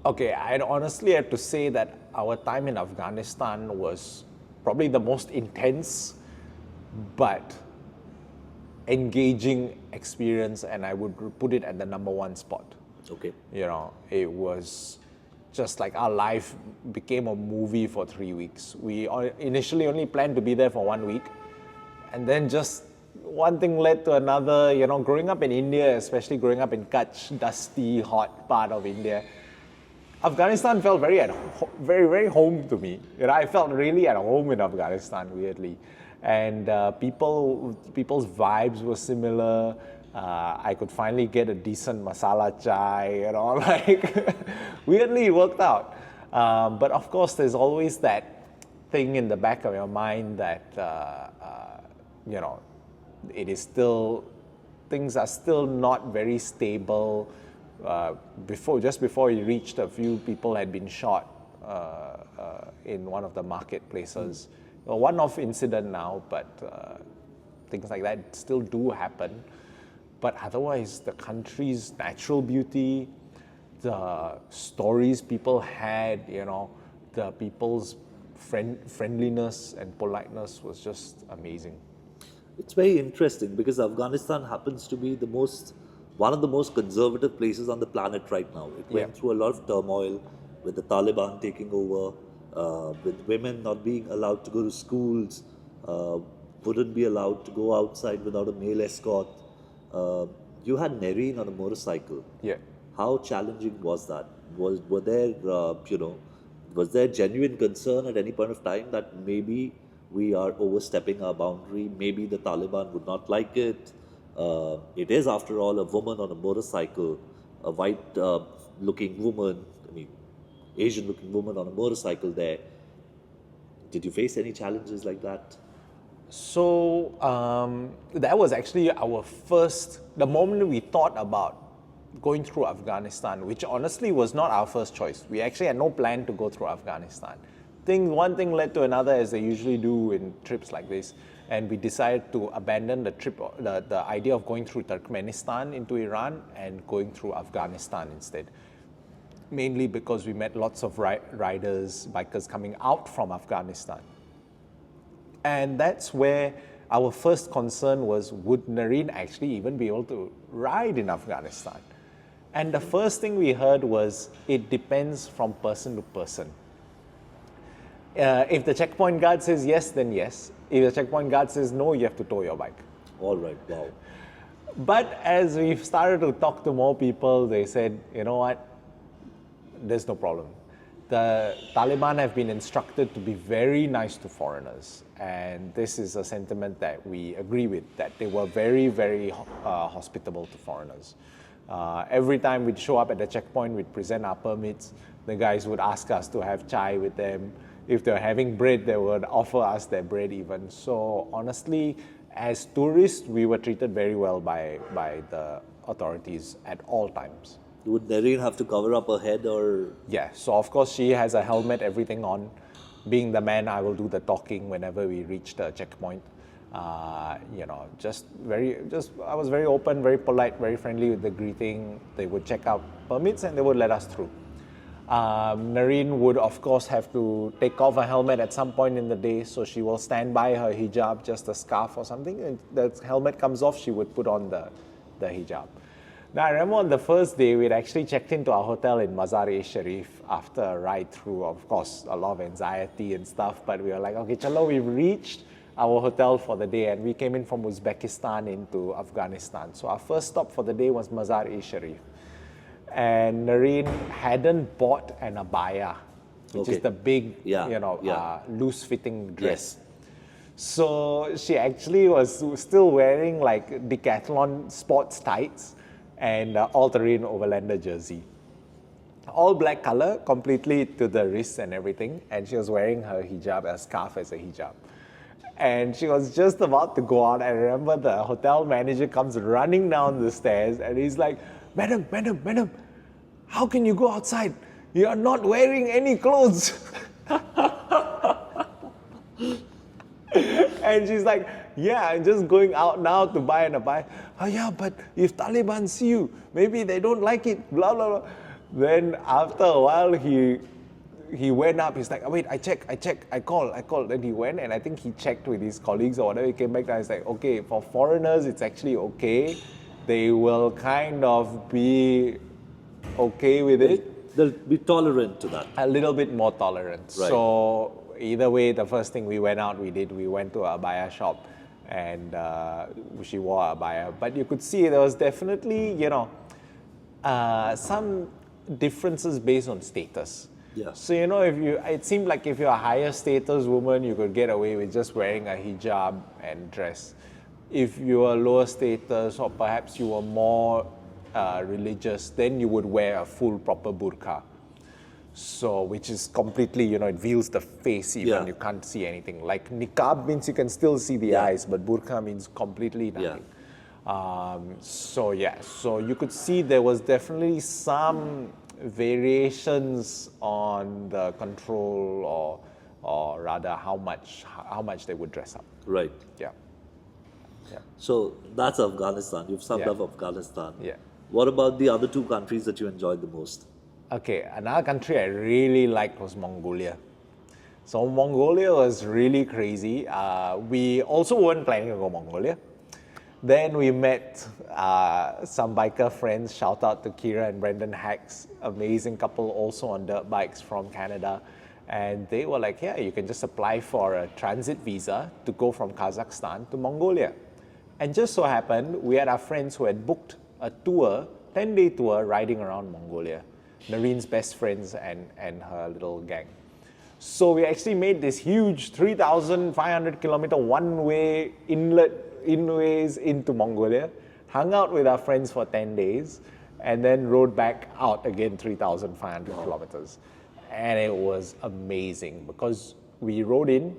Okay, I'd honestly have to say that our time in Afghanistan was probably the most intense but engaging experience, and I would put it at the number 1 spot. Okay. It was just like our life became a movie for 3 weeks. We initially only planned to be there for 1 week, and then just one thing led to another. Growing up in India, especially growing up in Kutch, dusty, hot part of India, Afghanistan felt very, very home to me. I felt really at home in Afghanistan, weirdly. And people's vibes were similar. I could finally get a decent masala chai, like weirdly it worked out. But of course, there's always that thing in the back of your mind that, it is still, things are still not very stable. Just before he reached, a few people had been shot in one of the marketplaces. A one-off incident now, but things like that still do happen. But otherwise, the country's natural beauty, the stories people had, the people's friendliness and politeness was just amazing. It's very interesting because Afghanistan happens to be one of the most conservative places on the planet right now. It went through a lot of turmoil with the Taliban taking over, with women not being allowed to go to schools, wouldn't be allowed to go outside without a male escort. You had Nerine on a motorcycle. Yeah. How challenging was that? Was there genuine concern at any point of time that maybe we are overstepping our boundary? Maybe the Taliban would not like it. It is, after all, a woman on a motorcycle, a white-looking woman, Asian-looking woman on a motorcycle there. Did you face any challenges like that? So that was actually the moment we thought about going through Afghanistan, which honestly was not our first choice. We actually had no plan to go through Afghanistan. One thing led to another, as they usually do in trips like this, and we decided to abandon the trip, the idea of going through Turkmenistan into Iran and going through Afghanistan instead. Mainly because we met lots of bikers coming out from Afghanistan. And that's where our first concern was, would Nerine actually even be able to ride in Afghanistan? And the first thing we heard was it depends from person to person. If the checkpoint guard says yes, then yes. If the checkpoint guard says no, you have to tow your bike. All right, wow. But as we've started to talk to more people, they said, you know what, there's no problem. The Taliban have been instructed to be very nice to foreigners. And this is a sentiment that we agree with, that they were very, very hospitable to foreigners. Every time we'd show up at the checkpoint, we'd present our permits. The guys would ask us to have chai with them. If they're having bread, they would offer us their bread even. So honestly, as tourists, we were treated very well by the authorities at all times. Would Nerine have to cover up her head or? Yeah, so of course she has a helmet, everything on. Being the man, I will do the talking whenever we reach the checkpoint. I was very open, very polite, very friendly with the greeting. They would check out permits and they would let us through. Nerine would of course have to take off her helmet at some point in the day, so she will stand by her hijab, just a scarf or something, and the helmet comes off, she would put on the hijab. Now I remember on the first day, we'd actually checked into our hotel in Mazar-e-Sharif after a ride through, of course, a lot of anxiety and stuff, but we were like, okay, chalo, we've reached our hotel for the day, and we came in from Uzbekistan into Afghanistan. So our first stop for the day was Mazar-e-Sharif. And Nerine hadn't bought an abaya, which is the big, loose-fitting dress. Yes. So she actually was still wearing like Decathlon sports tights and all-terrain overlander jersey. All black color, completely to the wrists and everything. And she was wearing her hijab, a scarf as a hijab. And she was just about to go out. I remember the hotel manager comes running down the stairs and he's like, Madam, how can you go outside? You are not wearing any clothes. And she's like, yeah, I'm just going out now to buy an abaya. Oh yeah, but if Taliban see you, maybe they don't like it, blah, blah, blah. Then after a while, he went up, he's like, oh, wait, I check, I call. Then he went and I think he checked with his colleagues or whatever. He came back and he's like, okay, for foreigners, it's actually okay. They will kind of be okay with it. They'll be tolerant to that. A little bit more tolerant. Right. So either way, the first thing we went to a abaya shop and she wore a abaya. But you could see there was definitely, some differences based on status. Yeah. So, it seemed like if you're a higher status woman, you could get away with just wearing a hijab and dress. If you were lower status or perhaps you were more religious, then you would wear a full proper burqa. So, which is completely, it veils the face even, you can't see anything. Like niqab means you can still see the eyes, but burqa means completely nothing. So you could see there was definitely some variations on the control or rather how much they would dress up. Right. Yeah. So that's Afghanistan. You've summed up Afghanistan. Yeah. What about the other two countries that you enjoyed the most? Okay, another country I really liked was Mongolia. So Mongolia was really crazy. We also weren't planning to go Mongolia. Then we met some biker friends. Shout out to Kira and Brendan Hacks, amazing couple also on dirt bikes from Canada. And they were like, yeah, you can just apply for a transit visa to go from Kazakhstan to Mongolia. And just so happened, we had our friends who had booked a tour, 10-day tour riding around Mongolia. Narine's best friends and her little gang. So we actually made this huge 3,500 kilometer one-way inways into Mongolia, hung out with our friends for 10 days, and then rode back out again 3,500 kilometers. And it was amazing because we rode in,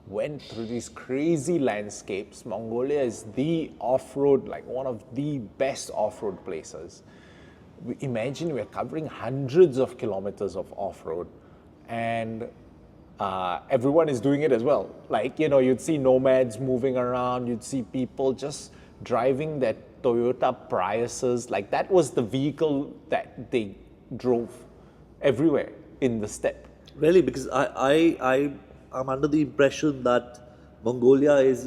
went through these crazy landscapes. Mongolia is the off-road, like one of the best off-road places. Imagine we're covering hundreds of kilometers of off-road and everyone is doing it as well. Like, you'd see nomads moving around, you'd see people just driving their Toyota Priuses. Like that was the vehicle that they drove everywhere in the steppe. Really? Because I'm under the impression that Mongolia is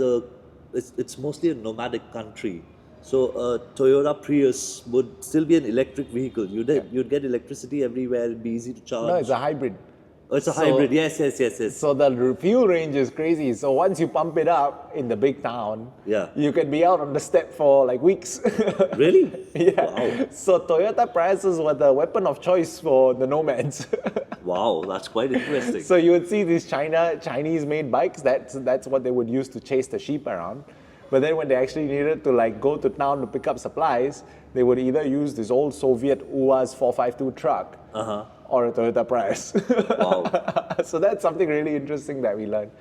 it's mostly a nomadic country. So a Toyota Prius would still be an electric vehicle. You'd get electricity everywhere. It'd be easy to charge. No, it's a hybrid. Oh, it's a hybrid. Yes. So the fuel range is crazy. So once you pump it up in the big town, Yeah. you can be out on the step for like weeks. Really? Yeah. Wow. So Toyota Priuses were the weapon of choice for the nomads. Wow, that's quite interesting. So you would see these Chinese-made bikes. That's what they would use to chase the sheep around. But then when they actually needed to like go to town to pick up supplies, they would either use this old Soviet UAZ 452 truck or a Toyota Prius. Wow. So that's something really interesting that we learned.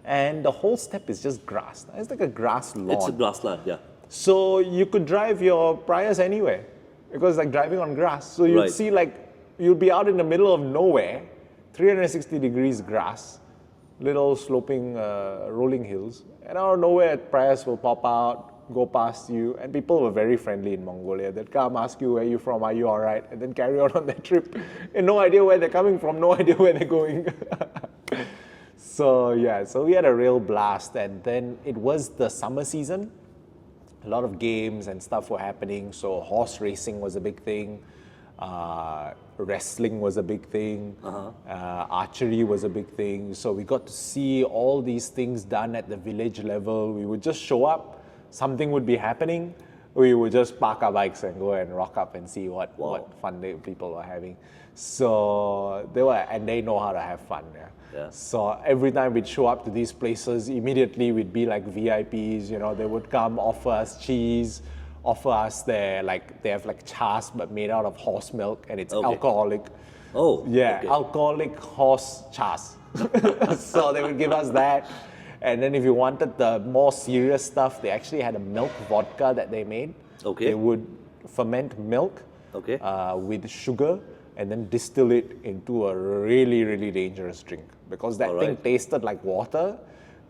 And the whole step is just grass. It's like a grass lawn. It's a grassland, yeah. So you could drive your Prius anywhere because it's like driving on grass. So you'd Right. see you'd be out in the middle of nowhere, 360 degrees grass, little sloping rolling hills, and out of nowhere Prius will pop out, go past you, and people were very friendly in Mongolia. They'd come ask you where you from, are you all right, and then carry on their trip. And no idea where they're coming from, no idea where they're going. So we had a real blast, and then it was the summer season. A lot of games and stuff were happening, so horse racing was a big thing. Wrestling was a big thing. Archery was a big thing. So we got to see all these things done at the village level. We would just show up, something would be happening. We would just park our bikes and go and rock up and see what fun people were having. So they know how to have fun. Yeah. So every time we'd show up to these places, immediately we'd be like VIPs. They would come offer us cheese, offer us they have like chas but made out of horse milk, and it's alcoholic. Oh, yeah, okay. alcoholic horse chas. So they would give us that, and then if you wanted the more serious stuff, they actually had a milk vodka that they made. Okay. They would ferment milk with sugar and then distill it into a really, really dangerous drink, because that thing tasted like water,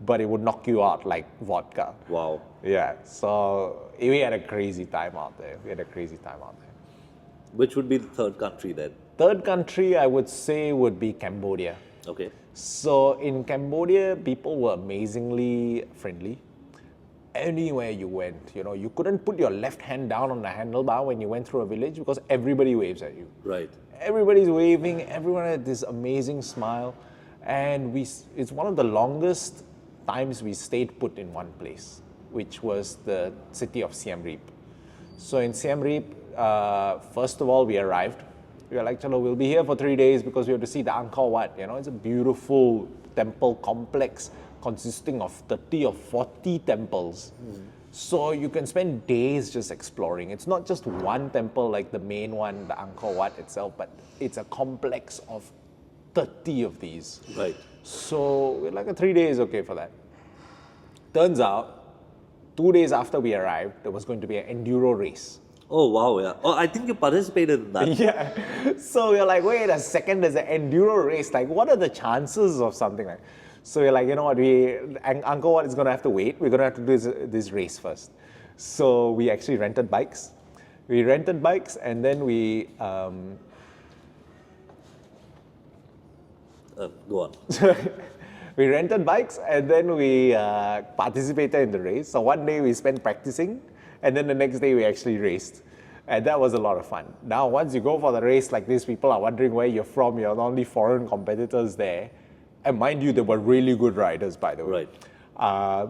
but it would knock you out like vodka. Wow. Yeah, so we had a crazy time out there. Which would be the third country then? Third country, I would say, would be Cambodia. Okay. So in Cambodia, people were amazingly friendly. Anywhere you went, you couldn't put your left hand down on the handlebar when you went through a village because everybody waves at you. Right. Everybody's waving, everyone had this amazing smile. And it's one of the longest times we stayed put in one place, which was the city of Siem Reap. So in Siem Reap, first of all, we arrived. We were like, chalo, we'll be here for 3 days because we have to see the Angkor Wat. It's a beautiful temple complex consisting of 30 or 40 temples. So you can spend days just exploring. It's not just one temple like the main one, the Angkor Wat itself, but it's a complex of 30 of these. Right. So we're like 3 days okay for that. Turns out, 2 days after we arrived, there was going to be an enduro race. Oh, wow, yeah. Oh, I think you participated in that. Yeah. So we're like, wait a second, there's an enduro race. Like, what are the chances of something like that? So we're like, you know what, Angkor Wat is going to have to wait. We're going to have to do this race first. So we actually rented bikes. And then we... Go on. We rented bikes and then we participated in the race. So one day we spent practicing, and then the next day we actually raced. And that was a lot of fun. Now, once you go for the race like this, people are wondering where you're from. You're the only foreign competitors there. And mind you, they were really good riders, by the way. Right.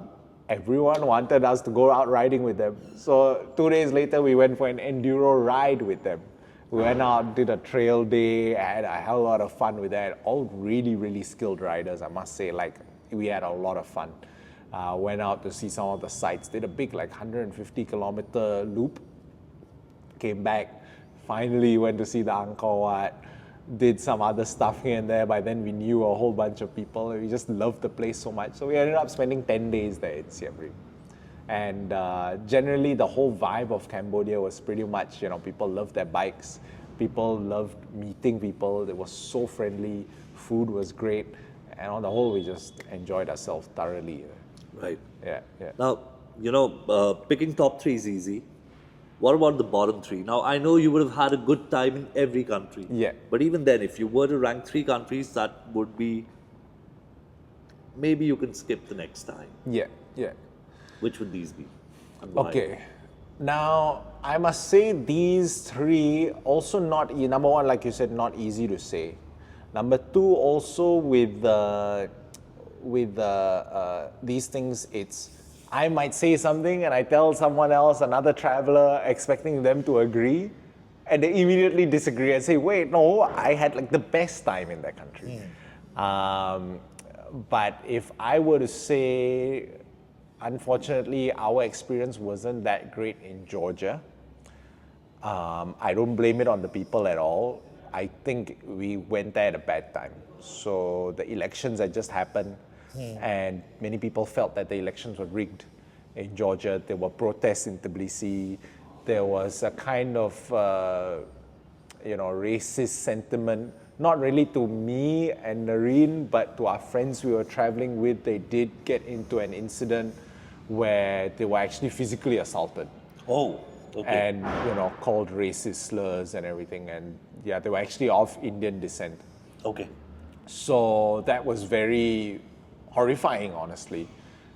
Everyone wanted us to go out riding with them. So 2 days later, we went for an enduro ride with them. We went out, did a trail day, had a hell lot of fun with that. All really, really skilled riders, I must say. We had a lot of fun. Went out to see some of the sites, did a big 150-kilometer loop. Came back, finally went to see the Angkor Wat, did some other stuff here and there. By then we knew a whole bunch of people. We just loved the place so much. So we ended up spending 10 days there in Siem Reap. And generally the whole vibe of Cambodia was pretty much, people loved their bikes. People loved meeting people. They were so friendly. Food was great. And on the whole, we just enjoyed ourselves thoroughly. Right. Yeah. Now, picking top three is easy. What about the bottom three? Now, I know you would have had a good time in every country. Yeah. But even then, if you were to rank 3 countries, that would be... Maybe you can skip the next time. Yeah. Which would these be? And why? Okay. Now, I must say these three also not, number one, like you said, not easy to say. Number two, also with these things, it's, I might say something and I tell someone else, another traveler, expecting them to agree, and they immediately disagree and say, wait, no, I had like the best time in that country. But if I were to say, unfortunately, our experience wasn't that great in Georgia. I don't blame it on the people at all. I think we went there at a bad time. So the elections had just happened, and many people felt that the elections were rigged in Georgia. There were protests in Tbilisi. There was a kind of racist sentiment, not really to me and Nerine, but to our friends we were traveling with. They did get into an incident where they were actually physically assaulted. Oh, okay. And, called racist slurs and everything. And yeah, they were actually of Indian descent. Okay. So that was very horrifying, honestly.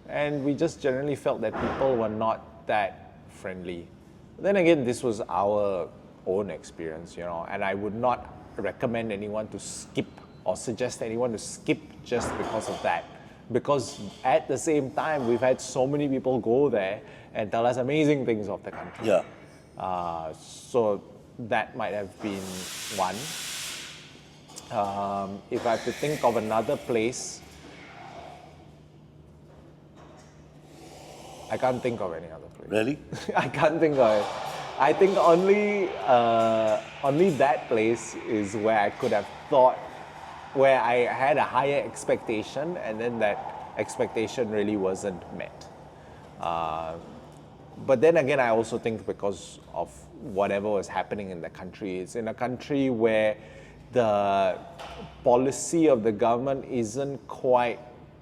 And we just generally felt that people were not that friendly. Then again, this was our own experience, and I would not recommend anyone to skip or suggest anyone to skip just because of that. Because at the same time, we've had so many people go there and tell us amazing things of the country. Yeah. So that might have been one. If I have to think of another place, I can't think of any other place. Really? I can't think of it. I think only that place is where I could have thought, where I had a higher expectation, and then that expectation really wasn't met. But then again, I also think because of whatever was happening in the country, it's in a country where the policy of the government isn't quite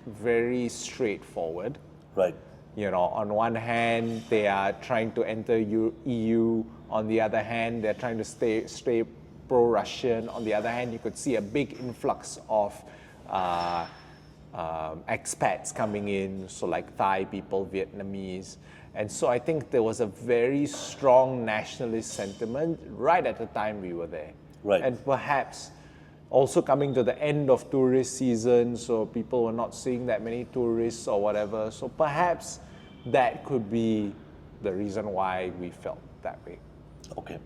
very straightforward. Right. On one hand, they are trying to enter EU. On the other hand, they're trying to stay pro-Russian. On the other hand, you could see a big influx of expats coming in, so like Thai people, Vietnamese. And so I think there was a very strong nationalist sentiment right at the time we were there. Right. And perhaps also coming to the end of tourist season, so people were not seeing that many tourists or whatever. So perhaps that could be the reason why we felt that way. Okay.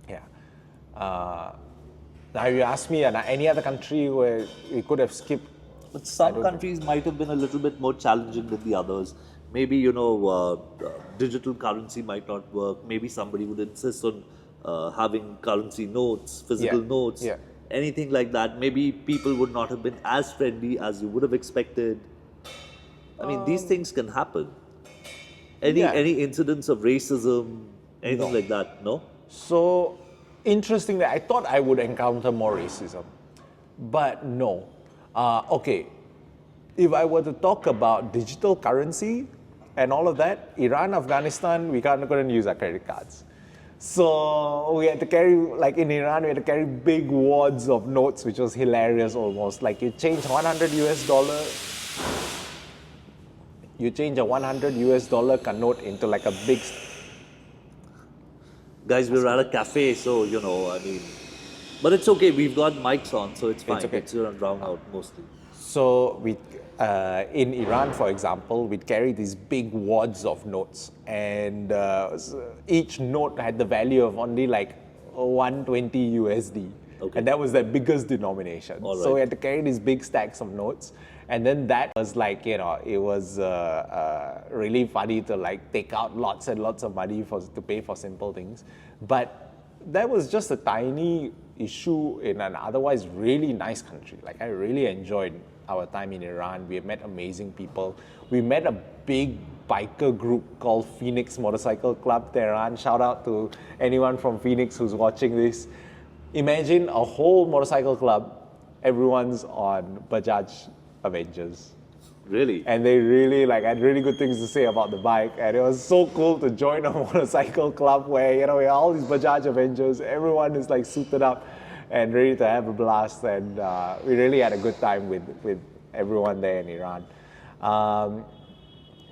Yeah. Now you ask me, any other country where we could have skipped? But some countries might have been a little bit more challenging than the others. Maybe, digital currency might not work. Maybe somebody would insist on having currency notes, physical notes, anything like that. Maybe people would not have been as friendly as you would have expected. I mean, these things can happen. Any incidents of racism, anything like that, no? So, interestingly, I thought I would encounter more racism, but no. Okay, if I were to talk about digital currency and all of that, Iran, Afghanistan, we couldn't use our credit cards. So we had to carry, like in Iran, we had to carry big wads of notes, which was hilarious almost. Like you change you change a $100 note into like a big... Guys, we're at a cafe, so, but it's okay. We've got mics on, so it's fine. It's okay. It's going to drown out mostly. So in Iran, for example, we'd carry these big wads of notes, and each note had the value of only like 120 USD. Okay. And that was the biggest denomination. All right. So we had to carry these big stacks of notes. And then that was like, it was really funny to like take out lots and lots of money to pay for simple things. But that was just a tiny issue in an otherwise really nice country. Like I really enjoyed our time in Iran. We met amazing people. We met a big biker group called Phoenix Motorcycle Club Tehran. Shout out to anyone from Phoenix who's watching this. Imagine a whole motorcycle club, everyone's on Bajaj Avengers. Really? And they really had really good things to say about the bike, and it was so cool to join a motorcycle club where we have all these Bajaj Avengers, everyone is like suited up and ready to have a blast, and we really had a good time with everyone there in Iran.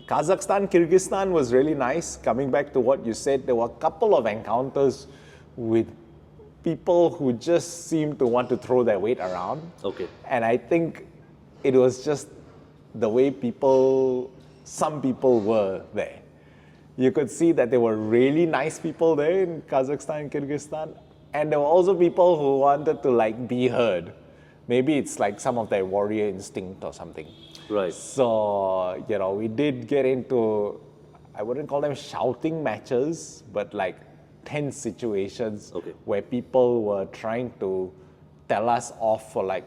Kazakhstan, Kyrgyzstan was really nice. Coming back to what you said, there were a couple of encounters with people who just seemed to want to throw their weight around. Okay. And I think it was just the way some people were there. You could see that there were really nice people there in Kazakhstan and Kyrgyzstan. And there were also people who wanted to like be heard. Maybe it's like some of their warrior instinct or something. Right. So, we did get into, I wouldn't call them shouting matches, but like tense situations where people were trying to tell us off for like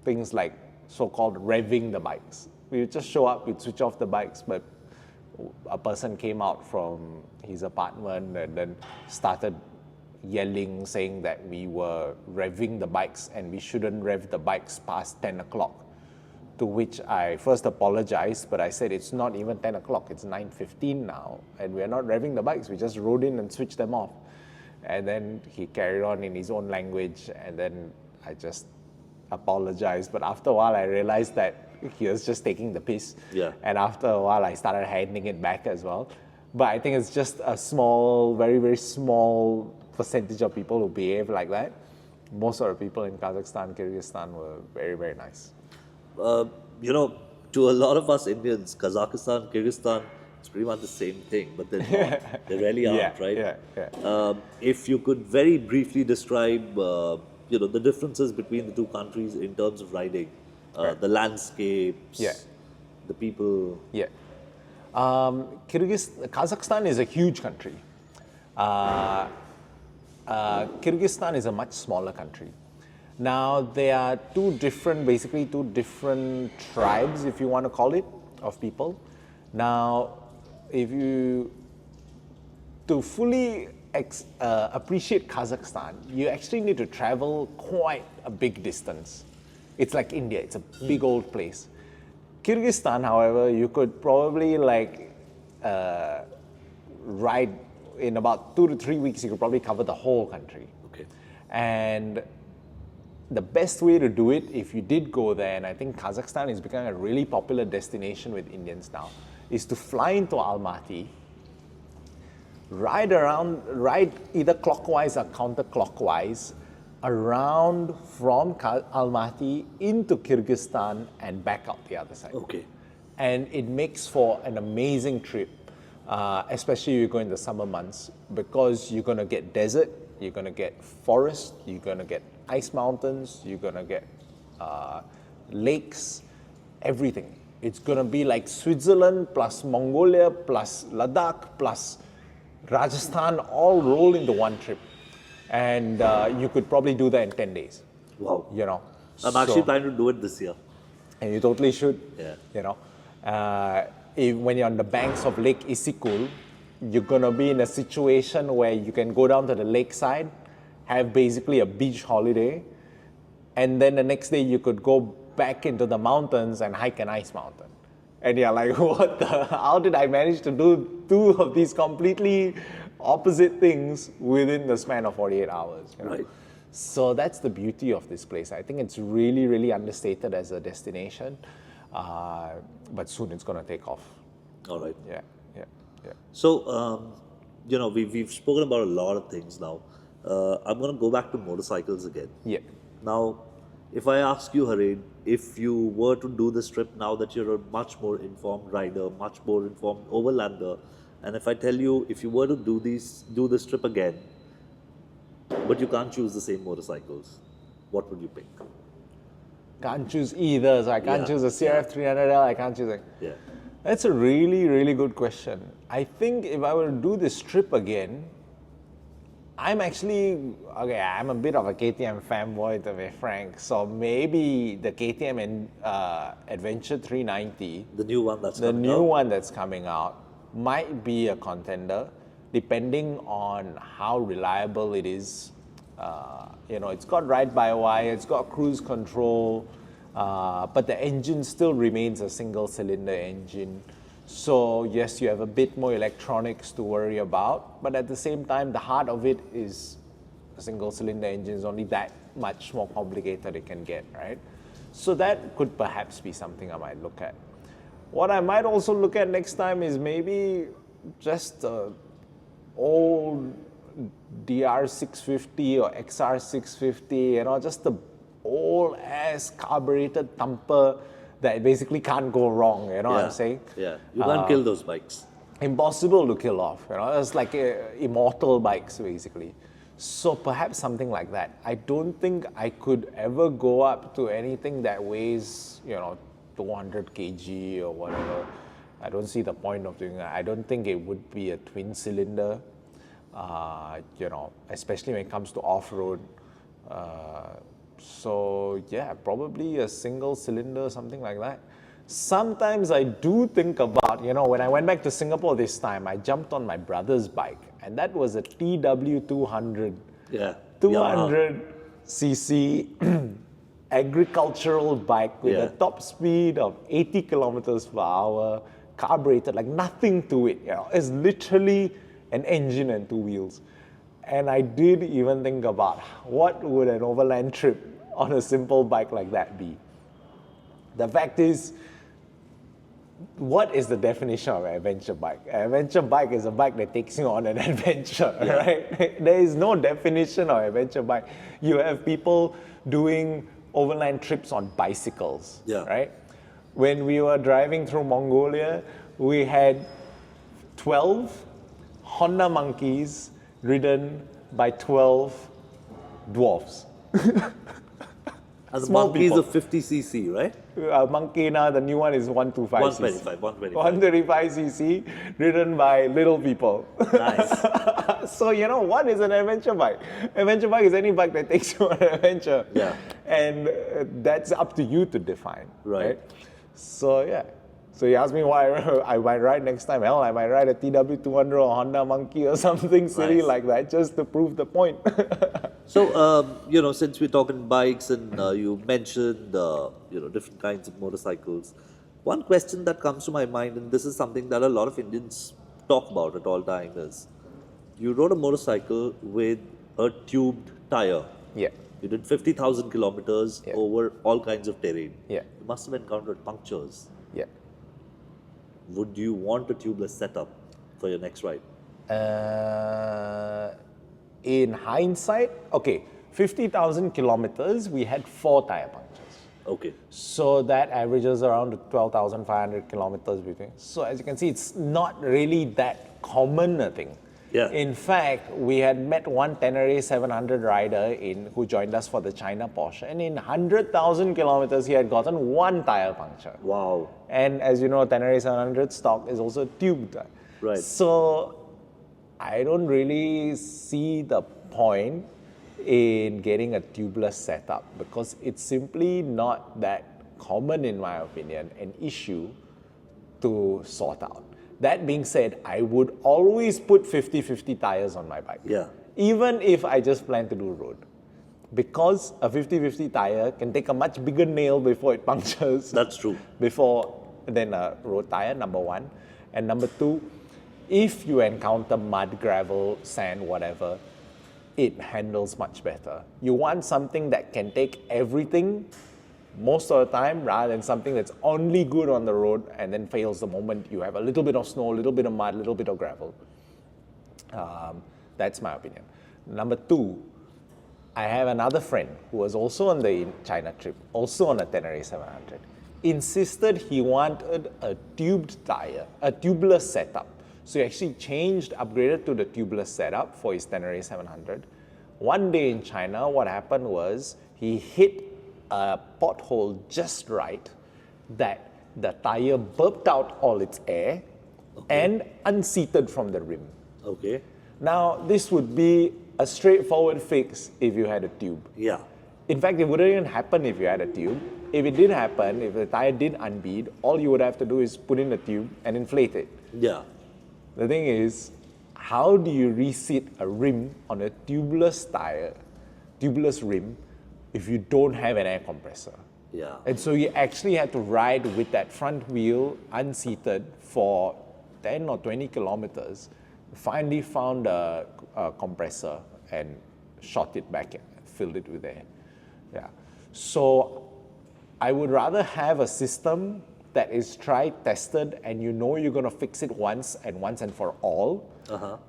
things like so-called revving the bikes. We would just show up, we'd switch off the bikes, but a person came out from his apartment and then started yelling, saying that we were revving the bikes and we shouldn't rev the bikes past 10 o'clock. To which I first apologized, but I said it's not even 10 o'clock, it's 9:15 now, and we're not revving the bikes, we just rode in and switched them off. And then he carried on in his own language, and then I just apologized. But after a while, I realized that he was just taking the piss. Yeah. And after a while, I started handing it back as well. But I think it's just a small, very, very small percentage of people who behave like that. Most of the people in Kazakhstan, Kyrgyzstan were very, very nice. To a lot of us Indians, Kazakhstan, Kyrgyzstan, it's pretty much the same thing, but they're not. They really aren't, right? Yeah. If you could very briefly describe, the differences between the two countries in terms of riding, the landscapes, the people. Yeah. Kazakhstan is a huge country. Kyrgyzstan is a much smaller country. Now, there are basically two different tribes, if you want to call it, of people. Now, to fully appreciate Kazakhstan, you actually need to travel quite a big distance. It's like India, it's a big old place. Kyrgyzstan, however, you could probably ride in about 2 to 3 weeks, you could probably cover the whole country. Okay. And the best way to do it, if you did go there, and I think Kazakhstan is becoming a really popular destination with Indians now, is to fly into Almaty, ride either clockwise or counterclockwise around from Almaty into Kyrgyzstan and back out the other side. Okay. And it makes for an amazing trip, especially if you go in the summer months, because you're going to get desert, you're going to get forest, you're going to get ice mountains, you're going to get lakes, everything. It's going to be like Switzerland plus Mongolia plus Ladakh plus Rajasthan all rolled into one trip. And you could probably do that in 10 days. Wow. I'm actually planning to do it this year. And you totally should. Yeah. When you're on the banks of Lake Isikul, you're going to be in a situation where you can go down to the lakeside, have basically a beach holiday, and then the next day you could go back into the mountains and hike an ice mountain. And you're like, how did I manage to do two of these completely opposite things within the span of 48 hours? Right. So that's the beauty of this place. I think it's really, really understated as a destination, but soon it's going to take off. All right. Yeah. So, we've spoken about a lot of things now. I'm going to go back to motorcycles again. Yeah. Now, if I ask you, Haren, if you were to do this trip now that you're a much more informed rider, much more informed overlander, and if I tell you, if you were to do this trip again, but you can't choose the same motorcycles, what would you pick? Can't choose either. So I can't choose a CRF 300L. I can't choose Yeah. That's a really, really good question. I think if I were to do this trip again, I'm a bit of a KTM fanboy, to be frank. So maybe the KTM Adventure 390, the new one that's coming out, might be a contender, depending on how reliable it is. It's got ride-by-wire, it's got cruise control, but the engine still remains a single-cylinder engine. So yes, you have a bit more electronics to worry about, but at the same time, the heart of it is a single-cylinder engine is only that much more complicated it can get, right? So that could perhaps be something I might look at. What I might also look at next time is maybe just old DR650 or XR650, just the old ass carbureted thumper that basically can't go wrong, what I'm saying? Yeah, you can't kill those bikes. Impossible to kill off, it's like immortal bikes basically. So perhaps something like that. I don't think I could ever go up to anything that weighs, 200 kg or whatever. I don't see the point of doing that. I don't think it would be a twin cylinder, especially when it comes to off-road. So yeah, probably a single cylinder, something like that. Sometimes I do think about, when I went back to Singapore this time, I jumped on my brother's bike, and that was a TW200. Yeah. 200cc agricultural bike with a top speed of 80 kilometers per hour, carbureted, like nothing to it. It's literally an engine and two wheels. And I did even think about what would an overland trip on a simple bike like that be. The fact is, what is the definition of an adventure bike? An adventure bike is a bike that takes you on an adventure, right? There is no definition of adventure bike. You have people doing overland trips on bicycles, right? When we were driving through Mongolia, we had 12 Honda monkeys ridden by 12 dwarfs. And the Small monkeys people. of 50cc, right? Monkey now, the new one is 125cc. 125. 135cc, ridden by little people. Nice. So, what is an adventure bike? Adventure bike is any bike that takes you on an adventure. Yeah. And that's up to you to define. Right. So, yeah. So you ask me why I might ride next time. Hell, I might ride a TW200 or Honda Monkey or something silly like that just to prove the point. So, since we're talking bikes and you mentioned, different kinds of motorcycles, one question that comes to my mind, and this is something that a lot of Indians talk about at all times, is you rode a motorcycle with a tubed tire. Yeah. You did 50,000 kilometers over all kinds of terrain. Yeah. You must have encountered punctures. Yeah. Would you want a tubeless setup for your next ride? In hindsight, 50,000 kilometers, we had 4 tire punctures. Okay. So that averages around 12,500 kilometers between. So as you can see, it's not really that common a thing. Yeah. In fact, we had met one Tenere 700 rider who joined us for the China Porsche, and in 100,000 kilometers, he had gotten 1 tire puncture. Wow. And as you know, Tenere 700 stock is also tubed. Right. So I don't really see the point in getting a tubeless setup because it's simply not that common, in my opinion, an issue to sort out. That being said, I would always put 50-50 tires on my bike. Yeah. Even if I just plan to do road. Because a 50-50 tire can take a much bigger nail before it punctures. That's true. Than a road tire, number one. And number two, if you encounter mud, gravel, sand, whatever, it handles much better. You want something that can take everything most of the time rather than something that's only good on the road and then fails the moment you have a little bit of snow, a little bit of mud, a little bit of gravel. That's my opinion. Number two, I have another friend who was also on the China trip, also on a Tenere 700, insisted he wanted a tubed tire, a tubeless setup. So he actually upgraded to the tubeless setup for his Tenere 700. One day in China, what happened was he hit a pothole just right that the tire burped out all its air and unseated from the rim. Okay. Now, this would be a straightforward fix if you had a tube. Yeah. In fact, it wouldn't even happen if you had a tube. If it did happen, if the tire did unbead, all you would have to do is put in the tube and inflate it. Yeah. The thing is, how do you reseat a rim on a tubeless tire, tubeless rim, if you don't have an air compressor? Yeah. And so you actually had to ride with that front wheel unseated for 10 or 20 kilometers. Finally found a compressor and shot it back and filled it with air. Yeah. So I would rather have a system that is tried, tested, and you know you're going to fix it once and for all,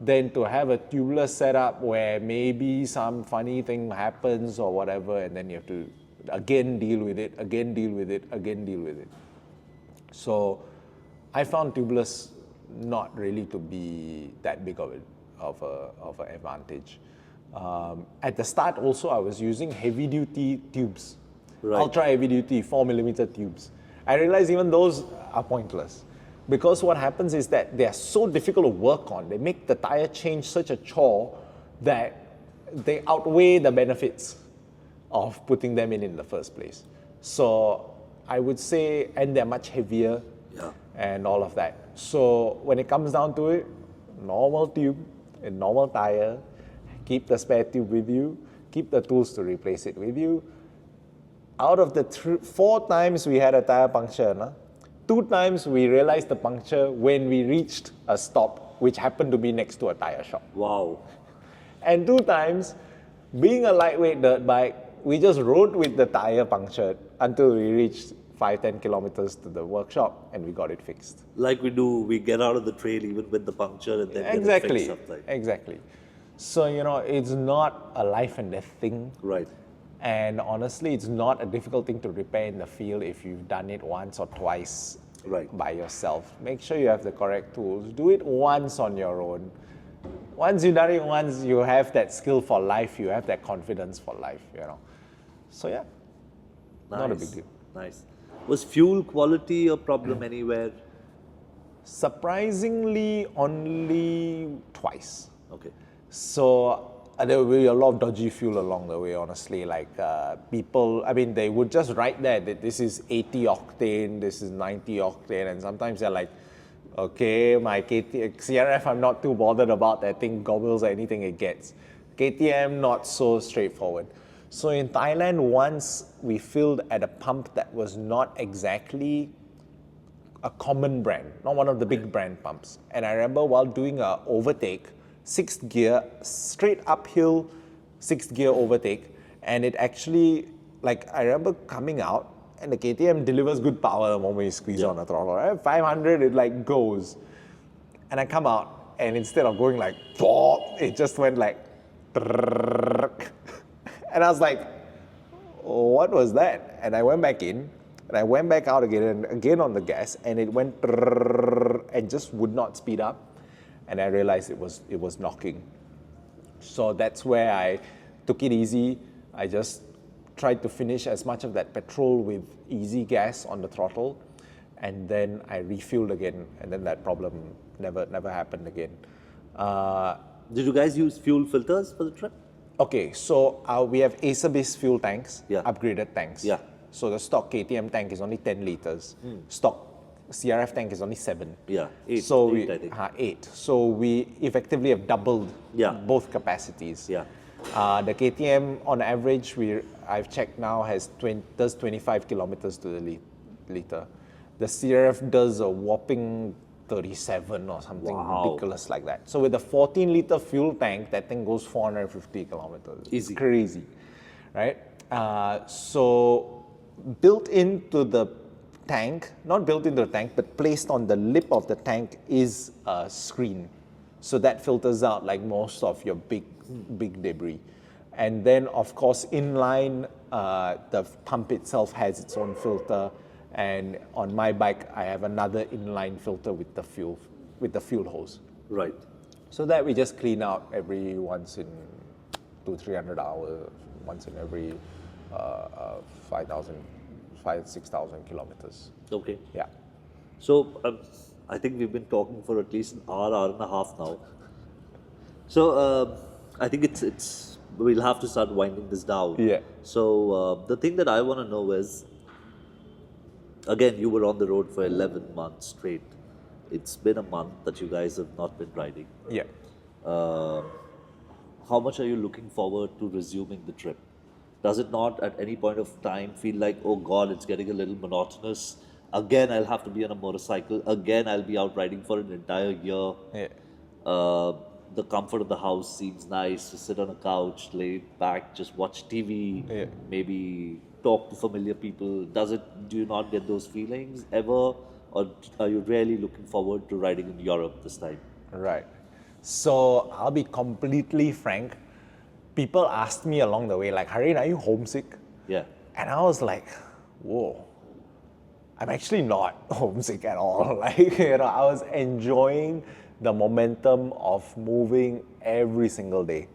than to have a tubeless setup where maybe some funny thing happens or whatever, and then you have to again deal with it, again deal with it, again deal with it. So I found tubeless not really to be that big of an advantage. At the start also, I was using heavy duty tubes, ultra heavy duty 4mm tubes. I realized even those are pointless, because what happens is that they are so difficult to work on. They make the tire change such a chore that they outweigh the benefits of putting them in the first place. So I would say, and they're much heavier and all of that. So when it comes down to it, normal tube, a normal tire, keep the spare tube with you, keep the tools to replace it with you. Out of the 4 times we had a tire puncture, 2 times we realized the puncture when we reached a stop, which happened to be next to a tire shop. Wow. And 2 times, being a lightweight dirt bike, we just rode with the tire punctured until we reached 5-10 kilometers to the workshop and we got it fixed. Like we do, we get out of the trail even with the puncture and then get it fixed up. Exactly. So, it's not a life and death thing. Right. And honestly, it's not a difficult thing to repair in the field if you've done it once or twice by yourself. Make sure you have the correct tools. Do it once on your own. Once you've done it once, you have that skill for life. You have that confidence for life, So yeah, not a big deal. Nice. Was fuel quality a problem anywhere? Surprisingly, only twice. Okay. So there will be a lot of dodgy fuel along the way, honestly. Like people, they would just write there that this is 80 octane, this is 90 octane, and sometimes they're like, okay, my CRF, I'm not too bothered about. That thing gobbles anything it gets. KTM, not so straightforward. So in Thailand, once we filled at a pump that was not exactly a common brand, not one of the big brand pumps. And I remember while doing a overtake, 6th gear, straight uphill 6th gear overtake, and it actually, I remember coming out, and the KTM delivers good power the moment you squeeze on the throttle, right? 500, it goes. And I come out, and instead of going it just went and I was like, what was that? And I went back in, and I went back out again, and again on the gas, and it went and just would not speed up. And I realized it was knocking. So that's where I took it easy. I just tried to finish as much of that petrol with easy gas on the throttle, and then I refueled again, and then that problem never happened again. Did you guys use fuel filters for the trip? Okay, so we have Acer-based fuel tanks, upgraded tanks. Yeah. So the stock KTM tank is only 10 liters. Stock CRF tank is only 7. Yeah, 8, so 8 I think. 8. So we effectively have doubled both capacities. Yeah. The KTM, on average, I've checked now, does 25 kilometers to the liter. The CRF does a whopping 37 or something ridiculous like that. So with a 14-liter fuel tank, that thing goes 450 kilometers. Easy. It's crazy, right? So built into the tank, not built into the tank, but placed on the lip of the tank is a screen. So that filters out most of your big debris. And then, of course, inline, the pump itself has its own filter. And on my bike, I have another inline filter with the fuel hose. Right. So that we just clean out every once in 200-300 hours, once in every 6,000 kilometers. Okay. Yeah. So I think we've been talking for at least an hour and a half now. So I think we'll have to start winding this down. Yeah. So the thing that I want to know is, again, you were on the road for 11 months straight. It's been a month that you guys have not been riding. Yeah. How much are you looking forward to resuming the trip? Does it not at any point of time feel like, oh God, it's getting a little monotonous? Again, I'll have to be on a motorcycle. Again, I'll be out riding for an entire year. Yeah. The comfort of the house seems nice, to sit on a couch, lay back, just watch TV, maybe talk to familiar people, do you not get those feelings ever, or are you really looking forward to riding in Europe this time? Right. So I'll be completely frank. People asked me along the way, like, Haren, are you homesick? Yeah. And I was like, whoa, I'm actually not homesick at all. Like, I was enjoying the momentum of moving every single day.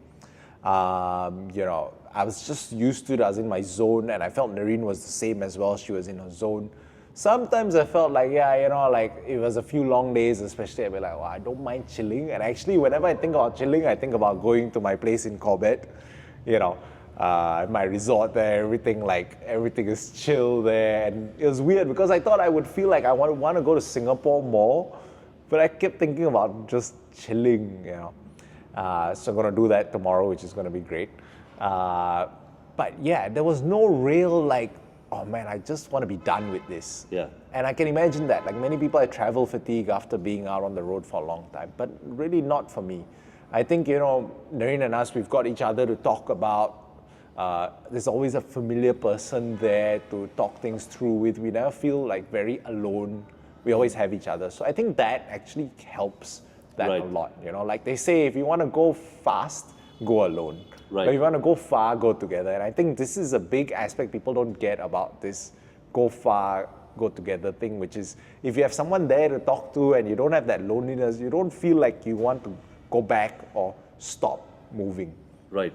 I was just used to it. I was in my zone, and I felt Nerine was the same as well. She was in her zone. Sometimes I felt like, like it was a few long days, especially I'd be like, I don't mind chilling. And actually, whenever I think about chilling, I think about going to my place in Corbett, my resort there, everything is chill there. And it was weird because I thought I would feel like I want to go to Singapore more, but I kept thinking about just chilling, So I'm going to do that tomorrow, which is going to be great. But yeah, there was no real oh man, I just want to be done with this. Yeah. And I can imagine that. Like many people, I travel fatigue after being out on the road for a long time, but really not for me. I think, Nerine and us, we've got each other to talk about. There's always a familiar person there to talk things through with. We never feel like very alone. We always have each other. So I think that actually helps that a lot. Like they say, if you want to go fast, go alone. Right. But if you want to go far, go together. And I think this is a big aspect people don't get about this go far, go together thing, which is if you have someone there to talk to and you don't have that loneliness, you don't feel like you want to go back or stop moving. Right.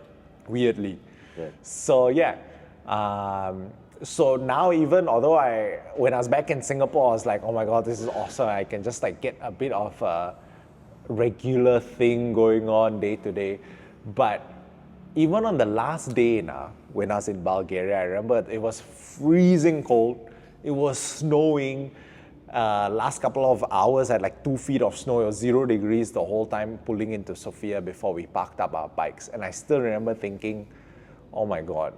Weirdly. Yeah. So yeah. So now even although when I was back in Singapore, I was like, oh my God, this is awesome. I can just get a bit of a regular thing going on day to day. But even on the last day now, when I was in Bulgaria, I remember it was freezing cold. It was snowing. Last couple of hours I had 2 feet of snow. It was 0 degrees the whole time pulling into Sofia before we parked up our bikes. And I still remember thinking, oh my God,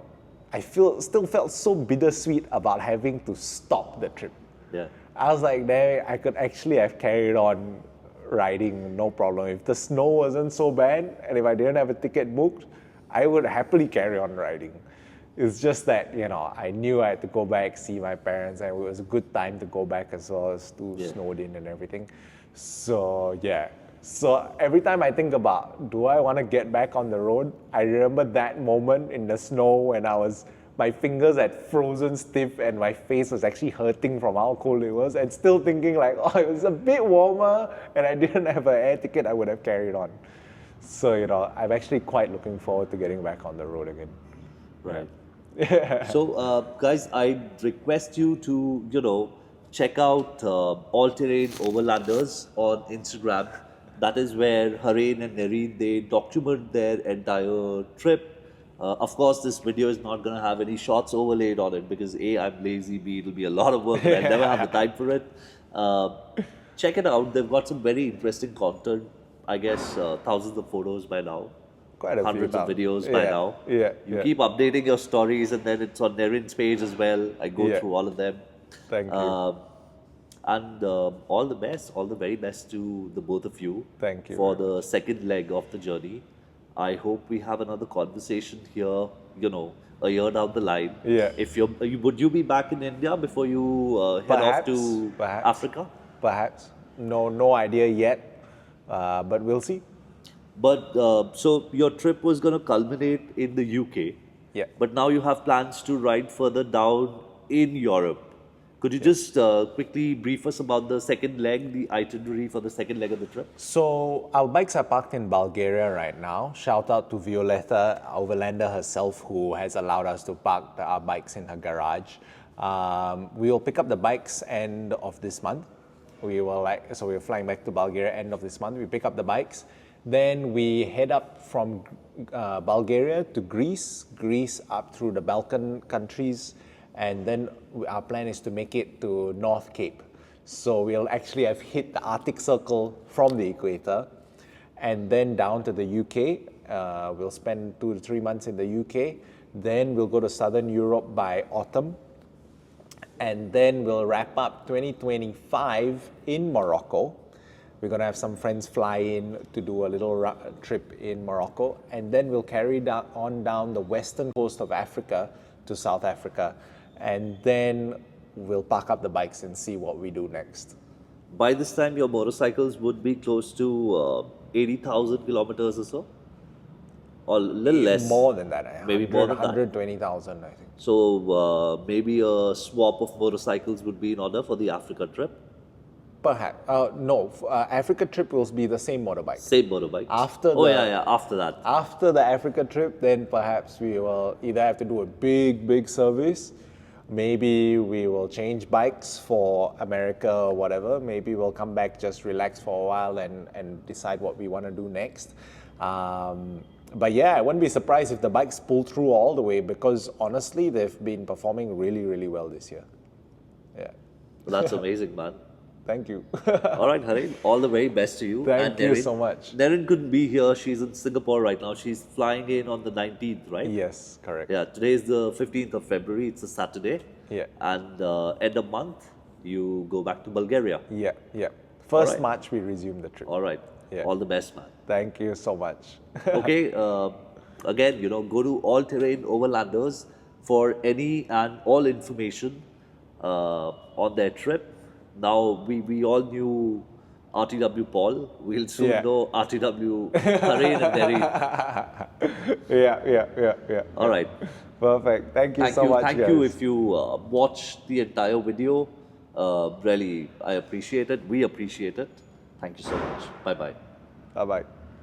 I still felt so bittersweet about having to stop the trip. Yeah. I was like, there, I could actually have carried on riding, no problem. If the snow wasn't so bad and if I didn't have a ticket booked, I would happily carry on riding. It's just that, I knew I had to go back, see my parents, and it was a good time to go back as well as snowed in and everything. So, yeah. So every time I think about, do I want to get back on the road? I remember that moment in the snow when my fingers had frozen stiff and my face was actually hurting from how cold it was, and still thinking it was a bit warmer and I didn't have an air ticket, I would have carried on. So, I'm actually quite looking forward to getting back on the road again. Right. Yeah. So, guys, I request you to, check out All Terrain Overlanders on Instagram. That is where Haren and Nerine, they document their entire trip. Of course, this video is not going to have any shots overlaid on it because A, I'm lazy, B, it'll be a lot of work and I never have the time for it. Check it out. They've got some very interesting content. I guess thousands of photos by now. Quite a hundreds few of videos by now. Yeah. You keep updating your stories and then it's on Nerine's page as well. I go through all of them. Thank you. And all the best, all the very best to the both of you. Thank you. For the second leg of the journey. I hope we have another conversation here, a year down the line. Yeah. Would you be back in India before you head off to Africa? Perhaps. No idea yet. But we'll see. But so your trip was going to culminate in the UK. Yeah. But now you have plans to ride further down in Europe. Could you just quickly brief us about the second leg, the itinerary for the second leg of the trip? So our bikes are parked in Bulgaria right now. Shout out to Violetta, Overlander herself, who has allowed us to park our bikes in her garage. We will pick up the bikes end of this month. So we're flying back to Bulgaria end of this month. We pick up the bikes. Then we head up from Bulgaria to Greece up through the Balkan countries. And then our plan is to make it to North Cape. So we'll actually have hit the Arctic Circle from the equator and then down to the UK. We'll spend 2 to 3 months in the UK. Then we'll go to Southern Europe by autumn. And then we'll wrap up 2025 in Morocco. We're going to have some friends fly in to do a little trip in Morocco. And then we'll carry on down the western coast of Africa to South Africa, and then we'll pack up the bikes and see what we do next. By this time, your motorcycles would be close to 80,000 kilometers or so? Or a little less? More than that. Maybe more than that. 120,000, I think. So maybe a swap of motorcycles would be in order for the Africa trip? Perhaps. No, Africa trip will be the same motorbike. Same motorbike? After after that. After the Africa trip, then perhaps we will either have to do a big service. Maybe we will change bikes for America or whatever. Maybe we'll come back, just relax for a while and decide what we want to do next. But yeah, I wouldn't be surprised if the bikes pull through all the way, because honestly, they've been performing really well this year. Yeah. Well, that's amazing, man. Thank you. All right, Haren, all the very best to you. Thank you so much. Nerine couldn't be here. She's in Singapore right now. She's flying in on the 19th, right? Yes, correct. Yeah, today is the 15th of February. It's a Saturday. Yeah. And end of month, you go back to Bulgaria. Yeah. First right. March, we resume the trip. All right. Yeah. All the best, man. Thank you so much. Okay. Again, go to All Terrain Overlanders for any and all information on their trip. Now, we all knew RTW Paul. We'll soon know RTW Haren and Nerine. Yeah. All right. Perfect. Thank you so much, Thank guys. you if you watched the entire video. Really, I appreciate it. We appreciate it. Thank you so much. Bye-bye. Bye-bye.